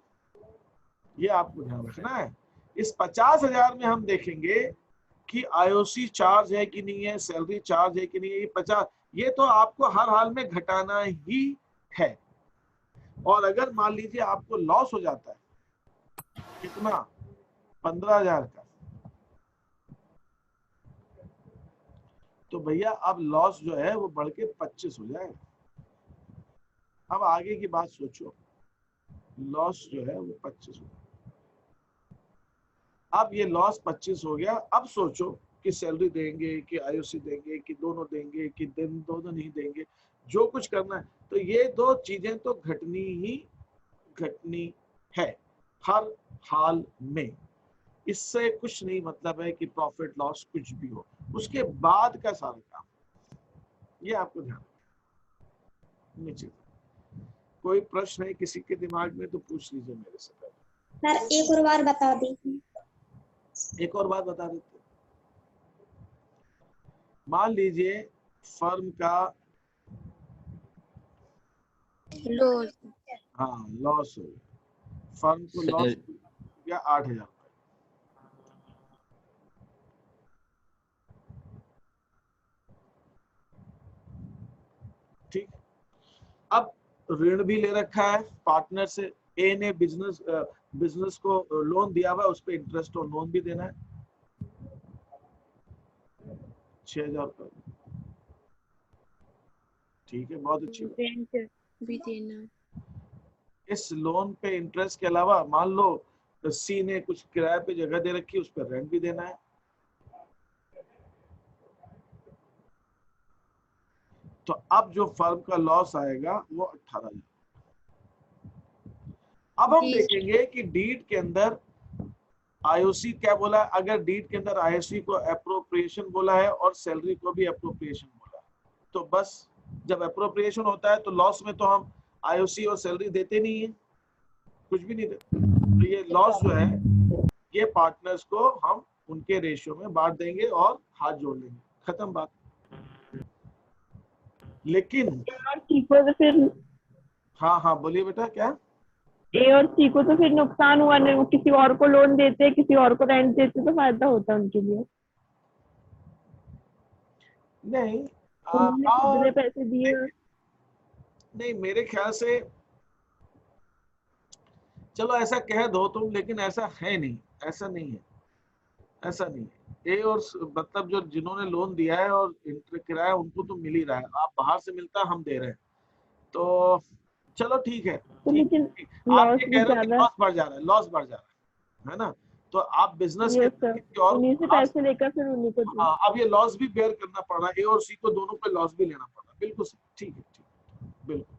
ये आपको ध्यान रखना है। इस 50,000 में हम देखेंगे कि आईओसी चार्ज है कि नहीं है, सैलरी चार्ज है कि नहीं है। ये 50, ये तो आपको हर हाल में घटाना ही है। और अगर मान लीजिए आपको लॉस हो जाता है कितना 15,000 का, तो भैया अब लॉस जो है वो बढ़ के 25 हो जाएगा। अब आगे की बात सोचो, लॉस जो है वो 25 हो गया। अब ये लॉस 25 हो गया, अब सोचो कि सैलरी देंगे कि आईओसी देंगे कि दोनों देंगे कि दोनों नहीं देंगे, जो कुछ करना है। तो ये दो चीजें तो घटनी ही घटनी है हर हाल में, इससे कुछ नहीं मतलब है कि प्रॉफिट लॉस कुछ भी हो, उसके बाद का सारा काम, ये आपको ध्यान नीचे। कोई प्रश्न है किसी के दिमाग में तो पूछ लीजिए मेरे से पहले। सर एक और बार बता दीजिए। एक और बात बता देते, मान लीजिए फर्म का लॉस, हाँ लॉस हो गया, फर्म को लॉस हो गया 8,000 रुपए। ठीक, अब ऋण भी ले रखा है पार्टनर से, ए ने बिजनेस को लोन दिया हुआ है, उस पर इंटरेस्ट और लोन भी देना है 6,000 रुपए। ठीक है, बहुत अच्छी बात। रेंट भी देना। इस लोन पे इंटरेस्ट के अलावा मान लो सी ने कुछ किराए पे जगह दे रखी है, उस पर रेंट भी देना है। तो अब जो फर्म का लॉस आएगा वो 18,000। अब हम देखेंगे कि डीड के अंदर आईओसी क्या बोला है। अगर डीड के अंदर आईओसी को एप्रोप्रिएशन बोला है और सैलरी को भी एप्रोप्रिएशन बोला है, तो बस जब एप्रोप्रिएशन होता है तो लॉस में तो हम आईओसी और सैलरी देते नहीं है, कुछ भी नहीं देते। तो ये लॉस जो है ये पार्टनर्स को हम उनके रेशियो में बांट देंगे और हाथ जोड़ लेंगे, खत्म बात। लेकिन तो फिर हाँ हाँ बोलिए बेटा, क्या ए और सी को तो फिर नुकसान हुआ नहीं, वो किसी और को लोन देते, किसी और को रेंट देते तो फायदा होता है उनके लिए। नहीं उन्होंने पैसे दिए। नहीं मेरे ख्याल से, चलो ऐसा कह दो तुम, लेकिन ऐसा है नहीं, ऐसा नहीं है, ऐसा नहीं है। ए और मतलब जो जिन्होंने लोन दिया है और किराया उनको तो मिल ही रहा है, आप बाहर से मिलता हम दे रहे हैं, तो चलो ठीक है। लेकिन आप ये कह रहे हो कि लॉस बढ़ जा रहा है, लॉस बढ़ जा रहा है ना, तो आप बिजनेस के और उन्हीं से पैसे लेकर फिर उन्हीं को दो। हाँ, अब ये लॉस भी बेयर करना पड़ रहा है, ए और सी को दोनों पे लॉस भी लेना पड़ रहा है। बिल्कुल ठीक है, ठीक, बिल्कुल।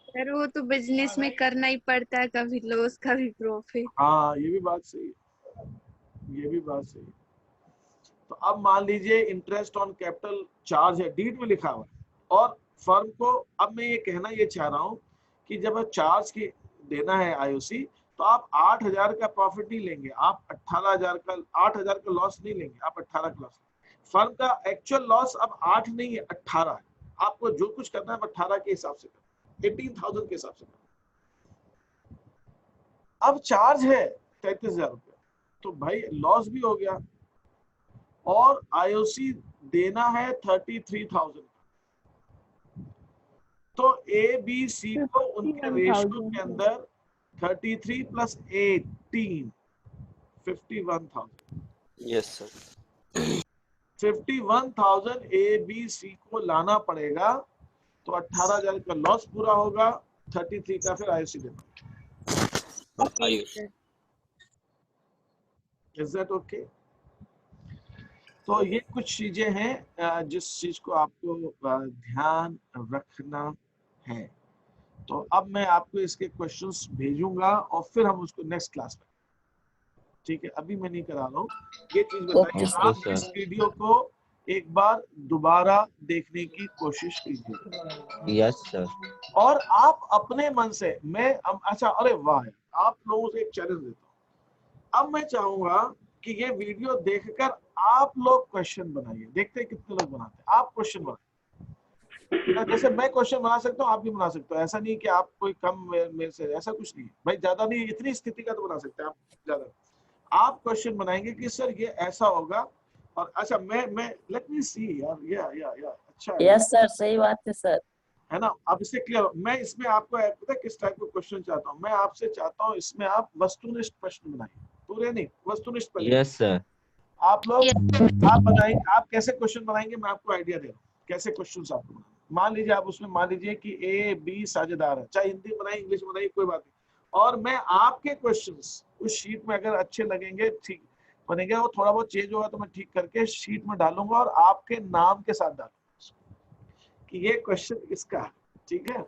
सर वो तो बिजनेस में करना ही पड़ता है, कभी लॉस कभी प्रॉफिट। हाँ ये भी बात सही है, ये भी बात सही है। तो अब मान लीजिए इंटरेस्ट ऑन कैपिटल चार्ज है, डीड में लिखा हुआ है, और फर्म को, अब मैं ये कहना ये चाह रहा हूँ कि जब चार्ज की देना है आईओसी, तो आप 8,000 का प्रॉफिट नहीं लेंगे, आप 18,000 का, 8,000 का लॉस नहीं लेंगे, आप 18 का लॉस। फर्म का एक्चुअल लॉस अब 8 नहीं है, 18 है। आपको जो कुछ करना है 18 के हिसाब से करना, 18,000 के हिसाब से करना। अब चार्ज है 33,000 रुपये, तो भाई लॉस भी हो गया, और आईओसी देना है 33,000। तो ए बी सी को उनके रेशियो के अंदर 33 plus 18 51,000। Yes sir. 51,000 A B C को लाना पड़ेगा, तो 18,000 का लॉस पूरा होगा, 33 का फिर आईओसी देना। Is that okay? तो ये कुछ चीजें हैं जिस चीज को आपको ध्यान रखना है। तो अब मैं आपको इसके क्वेश्चंस भेजूंगा और फिर हम उसको नेक्स्ट क्लास में, ठीक है, अभी मैं नहीं करा रहा हूँ। ये चीज बताइए, आप इस वीडियो को एक बार दोबारा देखने की कोशिश कीजिए। Yes sir. और आप अपने मन से, मैं अच्छा, अरे वाह, आप लोगों से एक चैलेंज देता हूँ। अब मैं चाहूंगा कि ये वीडियो देखकर आप लोग क्वेश्चन बनाइए, देखते हैं कितने लोग बनाते हैं। आप क्वेश्चन बनाइए, जैसे मैं क्वेश्चन बना सकता हूँ आप भी बना सकते हो, ऐसा नहीं कि आप कोई कम मेरे से, ऐसा कुछ नहीं है भाई, ज्यादा नहीं, इतनी स्थिति का तो बना सकते हैं आप ज्यादा। आप क्वेश्चन बनाएंगे कि सर ये ऐसा होगा, और अच्छा मैं लेट मी सी यार, या अच्छा यस सर, सही बात है सर। है ना। अब इससे क्लियर, मैं इसमें आपको पता है किस टाइप का क्वेश्चन चाहता हूँ, मैं आपसे चाहता हूँ इसमें आप वस्तुनिष्ठ प्रश्न बनाइए, पूरे नहीं, वस्तुनिष्ठ पहले। Yes sir. आप लोग आप बनाएंगे, आप कैसे क्वेश्चन बनाएंगे मैं आपको आइडिया दे रहा हूँ कैसे क्वेश्चन आपको बनाएंगे। मान लीजिए आप उसमें मान लीजिए कि ए बी साझेदार है, चाहे हिंदी बनाइए इंग्लिश बनाइए कोई बात नहीं, और मैं आपके क्वेश्चंस उस शीट में अगर अच्छे लगेंगे ठीक बनेंगे, वो थोड़ा बहुत चेंज होगा तो मैं ठीक करके शीट में डालूंगा और आपके नाम के साथ डालूंगा कि ये क्वेश्चन इसका है, ठीक है।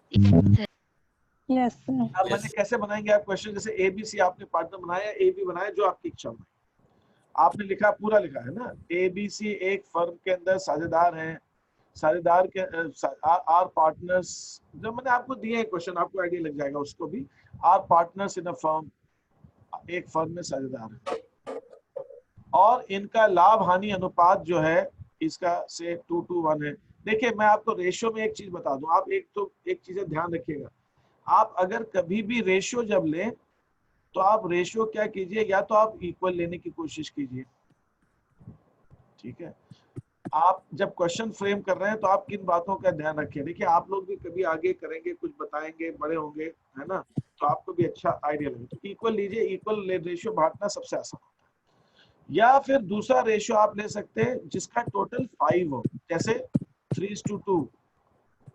Yes sir. अब मैंने कैसे बनाएंगे आप क्वेश्चन, जैसे ए बी सी आपने पार्टनर बनाया, ए बी बनाया, जो आपकी इच्छा बनाई, आपने लिखा पूरा लिखा है ना, ए बी सी एक फर्म के अंदर साझेदार हैं, साझेदार के आर पार्टनर्स, जो मैंने आपको दिए क्वेश्चन आपको आइडिया लग जाएगा उसको भी, are partners in a firm, एक फर्म में साझेदार है, और इनका लाभ हानि अनुपात जो है इसका से 2:1 है। देखिए मैं आपको रेशियो में एक चीज बता दूं, आप एक चीज ध्यान रखिएगा, आप अगर कभी भी रेशियो जब लें तो आप रेशियो क्या कीजिए, या तो आप इक्वल लेने की कोशिश कीजिए, ठीक है। आप जब क्वेश्चन फ्रेम कर रहे हैं तो आप किन बातों का ध्यान रखें, देखिए आप लोग भी कभी आगे करेंगे, कुछ बताएंगे, बड़े होंगे, है ना, तो आपको भी अच्छा आइडिया लगे, तो इक्वल लीजिए, इक्वल रेशियो बांटना सबसे आसान होता है। या फिर दूसरा रेशियो आप ले सकते हैं जिसका टोटल 5 हो, जैसे 3:2,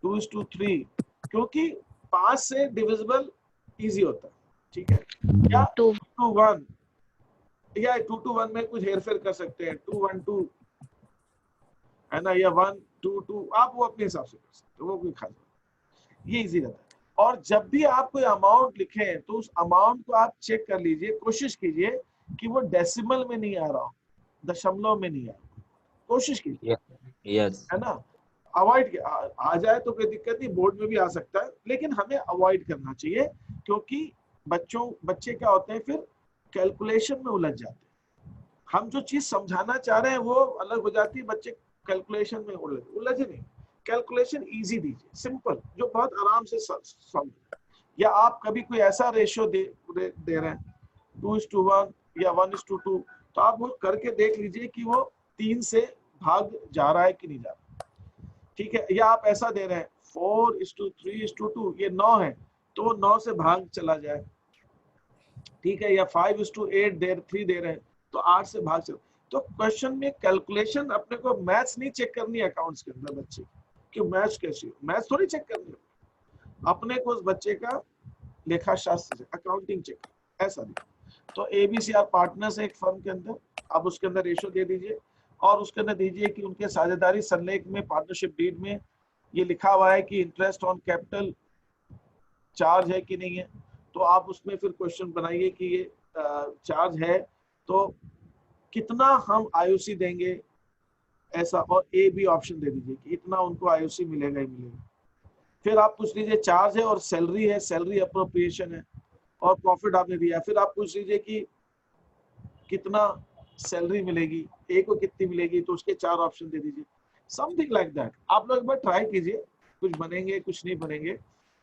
2:3, क्योंकि 5 से डिविजिबल इजी होता है, ठीक है। या 2:1, या 2:1 में कुछ हेरफेर कर सकते हैं, 2:1:2 है ना, या 1:2:2, आप वो अपने हिसाब से कर सकते हो, वो कोई खास ये इजी रहता है। और जब भी आप कोई अमाउंट लिखें तो उस अमाउंट को आप चेक कर लीजिए, कोशिश कीजिए कि वो डेसिमल में नहीं आ रहा हो, दशमलव में नहीं आ रहा, कोशिश कीजिए, यस है ना। अवॉइड आ जाए तो कोई दिक्कत नहीं, बोर्ड में भी आ सकता है, लेकिन हमें अवॉइड करना चाहिए, क्योंकि बच्चे क्या होते हैं फिर कैलकुलेशन में उलझ जाते हैं, हम जो चीज समझाना चाह रहे हैं वो अलग हो जाती है, बच्चे कैलकुलेशन में उलझे नहीं, कैलकुलेशन इजी दीजिए, सिंपल, जो बहुत आराम से सॉल्व। या आप कभी कोई ऐसा रेशियो दे रहे हैं 2:1 या 1:2, तो आप वो करके देख लीजिए कि वो 3 से भाग जा रहा है कि नहीं जा रहा, ठीक है। या आप ऐसा दे रहे हैं 4:3:2, ये 9 है तो वो 9 से भाग चला जाए, ठीक है। या 5:8 3 दे रहे हैं तो 8 से भाग चला। तो क्वेश्चन में कैलकुलेशन, अपने को मैथ्स नहीं चेक करनी है अकाउंट्स के अंदर बच्चे कि मैथ्स कैसी हो, मैथ्स थोड़ी चेक करनी है, अपने को उस बच्चे का लेखा शास्त्र अकाउंटिंग चेक, ऐसा नहीं। तो एबीसीआर पार्टनर्स एक फर्म के अंदर, अब उसके अंदर रेशियो दे दीजिए, और उसके अंदर दीजिए कि उनके साझेदारी संलेख में, पार्टनरशिप डीड में ये लिखा हुआ है कि इंटरेस्ट ऑन कैपिटल चार्ज है कि नहीं है, तो आप उसमें फिर क्वेश्चन बनाइए कि ये चार्ज है तो कितना हम आईओसी देंगे, ऐसा, और ए बी ऑप्शन दे दीजिए कि इतना उनको आईओसी मिलेगा ही मिलेगा। फिर आप पूछ लीजिए चार्ज है और सैलरी है, सैलरी अप्रोप्रिएशन है, और प्रॉफिट आपने दिया, फिर आप पूछ लीजिए कि कितना सैलरी मिलेगी, ए को कितनी मिलेगी, तो उसके 4 ऑप्शन दे दीजिए, समथिंग लाइक दैट। आप लोग एक बार ट्राई कीजिए, कुछ बनेंगे कुछ नहीं बनेंगे,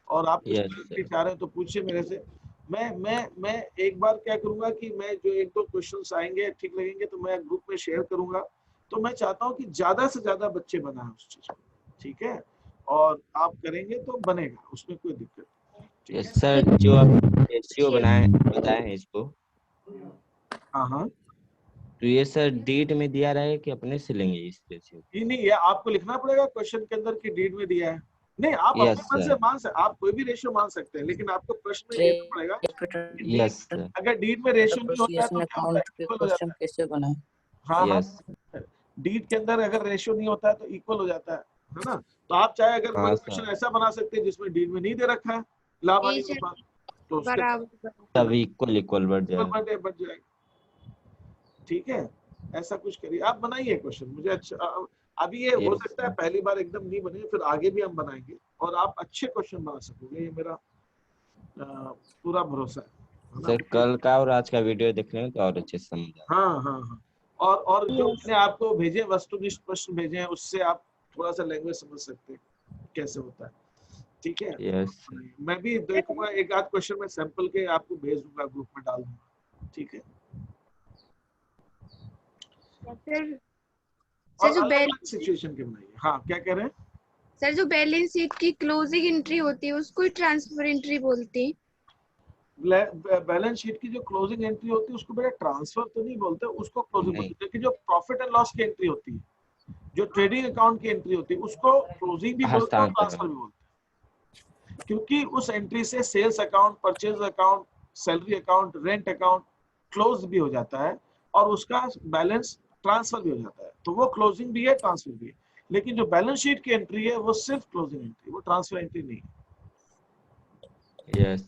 और आप कुछ चाह रहे हैं तो पूछिए मेरे से। मैं एक बार क्या करूंगा कि मैं जो 1-2 क्वेश्चंस आएंगे ठीक लगेंगे तो मैं ग्रुप में शेयर करूंगा, तो मैं चाहता हूं कि ज्यादा से ज्यादा बच्चे बनाएं उस चीज को, ठीक है, और आप करेंगे तो बनेगा, उसमें कोई दिक्कत नहीं। यस सर, जो आप रेशियो बताए हैं इसको, हाँ, तो ये सर डीड में दिया रहा है कि अपने से लेंगे इस रेशियो? नहीं, ये आपको लिखना पड़ेगा क्वेश्चन के अंदर कि डीड में दिया है, नहीं आप अपने मन से मान सकते, आप कोई भी रेशियो मान सकते हैं, लेकिन आपको प्रश्न में लिखना पड़ेगा। यस, अगर डीड में रेशियो नहीं होता है तो क्या होता है, इक्वल हो जाता है। कैसे बनाए? हाँ, डीड के अंदर अगर रेशियो नहीं होता है तो इक्वल हो जाता है ना। तो आप चाहे अगर कोई क्वेश्चन ऐसा बना सकते हैं जिसमें डीड में नहीं दे रखा है लाभ हानि अनुपात, तो तब इक्वल बढ़ जाएगा, ठीक है। ऐसा कुछ करिए, आप बनाइए क्वेश्चन, मुझे अच्छा, अभी ये हो सकता है पहली बार एकदम नहीं बने, फिर आगे भी हम बनाएंगे और आप अच्छे क्वेश्चन बना सकोगे, ये मेरा पूरा भरोसा है सर। कल का और आज का वीडियो देखने में तो और अच्छे से समझ आए। हाँ, और जो मैंने आपको भेजे वस्तुनिष्ठ प्रश्न भेजे हैं, उससे आप थोड़ा सा लैंग्वेज समझ सकते हैं कैसे होता है, ठीक है। यस, मैं भी देखूंगा, एक आध क्वेश्चन में सैंपल के आपको भेज दूंगा, ग्रुप में डाल दूंगा, ठीक है। और अलग-अलग सिचुएशन के बनाइए। हाँ, क्या कह रहे हैं? सर जो बैलेंस शीट की क्लोजिंग एंट्री होती है उसको ही ट्रांसफर एंट्री बोलते हैं। बैलेंस शीट की जो क्लोजिंग एंट्री होती है उसको बेटा ट्रांसफर तो नहीं बोलते, उसको क्लोजिंग बोलते हैं। लेकिन जो प्रॉफिट एंड लॉस की एंट्री होती है, जो ट्रेडिंग अकाउंट की एंट्री होती है, उसको क्लोजिंग भी बोलते हैं और ट्रांसफर भी बोलते हैं, क्योंकि उस एंट्री से sales account, purchase account, salary account, rent account close भी हो जाता है और उसका बैलेंस ट्रांसफर भी हो जाता है। तो वो क्लोजिंग भी है, ट्रांसफर भी है। लेकिन जो बैलेंस शीट की एंट्री है वो सिर्फ क्लोजिंग एंट्री, वो ट्रांसफर एंट्री नहीं है। यस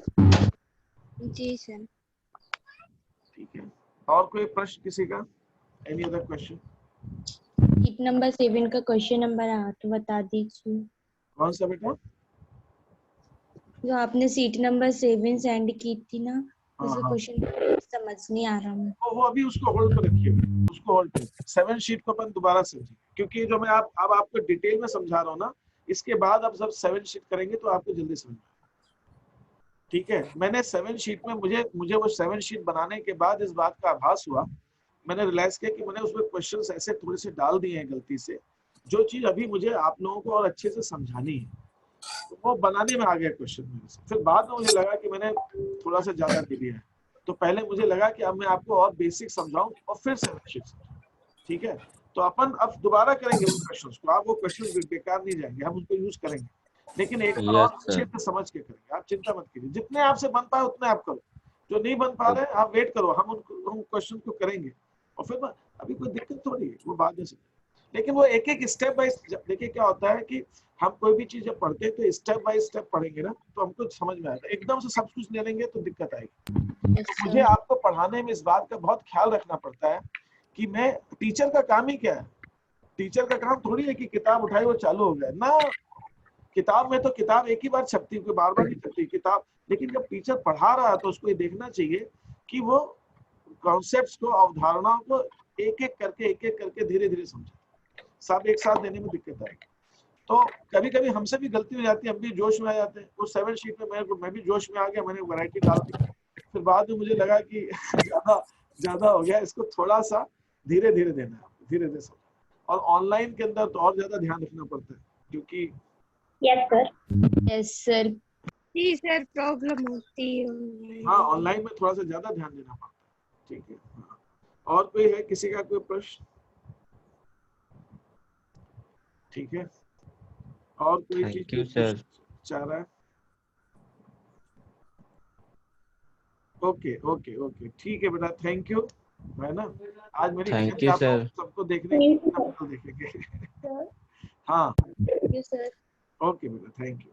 जी सर। ठीक है, और कोई प्रश्न किसी का? Any other question? Sheet number 7 का क्वेश्चन नंबर 8 बता दीजिए। कौन सा बेटा? जो आपने सीट नंबर 7 सेंड की थी ना, हाँ, उसका हाँ। क्वेश्चन समझ नहीं आ रहा मुझे। वो अभी उसको होल्ड पे रखिए, उसको होल्ड पे। 7 शीट को अपन दोबारा समझिए, क्योंकि जो मैं अब आपको डिटेल में समझा रहा हूँ ना, इसके बाद अब जब 7 शीट करेंगे तो आपको जल्दी समझ में आएगा। ठीक है, मैंने 7 शीट में मुझे वो 7 शीट बनाने के बाद इस बात का आभास हुआ, मैंने रियलाइज किया कि मैंने उसमें क्वेश्चंस ऐसे थोड़े से डाल दिए हैं गलती से, जो चीज अभी मुझे आप लोगों को और अच्छे से समझानी है, तो वो बनाने में आ गया क्वेश्चन मेरे से। फिर बाद में मुझे लगा कि मैंने थोड़ा सा ज्यादा दे दिया है, तो पहले मुझे लगा कि अब मैं आपको और बेसिक समझाऊं और फिर 7 शीट समझाऊं। ठीक है, तो अपन अब दोबारा करेंगे उन क्वेश्चंस को, आप वो क्वेश्चंस बेकार नहीं जाएंगे, हम उसको यूज करेंगे, लेकिन एक बार और अच्छे से समझ के करेंगे। आप चिंता मत कीजिए, जितने आपसे बन पाए उतने आप करो, जो नहीं बन पा रहे आप वेट करो, हम क्वेश्चन को करेंगे और फिर अभी कोई दिक्कत थोड़ी है, वो बाद में से। लेकिन वो एक एक स्टेप बाय, देखिए क्या होता है कि हम कोई भी चीज जब पढ़ते हैं तो स्टेप बाय स्टेप पढ़ेंगे ना, तो हमको समझ में आएगा। एकदम से सब कुछ ले लेंगे तो दिक्कत आएगी। मुझे आपको पढ़ाने में इस बात का बहुत ख्याल रखना पड़ता है कि मैं, टीचर का काम ही क्या है? टीचर का काम थोड़ी है कि किताब उठाई वो चालू हो गया ना। किताब में तो किताब एक ही बार छपती है, कोई बार बार नहीं छपती किताब। लेकिन जब टीचर पढ़ा रहा है तो उसको ये देखना चाहिए कि वो कॉन्सेप्ट्स को, अवधारणाओं को एक एक करके धीरे धीरे समझे। सब एक साथ देने में दिक्कत आएगी। तो कभी कभी हमसे भी गलती हो जाती है, हम भी जोश में आ जाते हैं। उस 7 शीट में मैं भी जोश में आ गया, मैंने वैरायटी डाल दी, फिर बाद में मुझे लगा कि ज्यादा हो गया, इसको थोड़ा सा धीरे धीरे देना है, धीरे धीरे समझना। और ऑनलाइन के अंदर तो और ज्यादा ध्यान रखना पड़ता है, क्योंकि यस सर। जी सर, प्रॉब्लम होती है। हाँ, ऑनलाइन में थोड़ा सा ज्यादा ध्यान देना पड़ता है। ठीक है, हाँ। और कोई है, किसी का कोई प्रश्न? ठीक है, और कोई थैंक यू सर। चाह रहा है? ओके ओके ओके, ठीक है बेटा, थैंक यू, है ना। आज मेरी थैंक यू सर। सबको देखने के लिए देखेंगे। हाँ, थैंक यू सर। ओके बेटा, थैंक यू।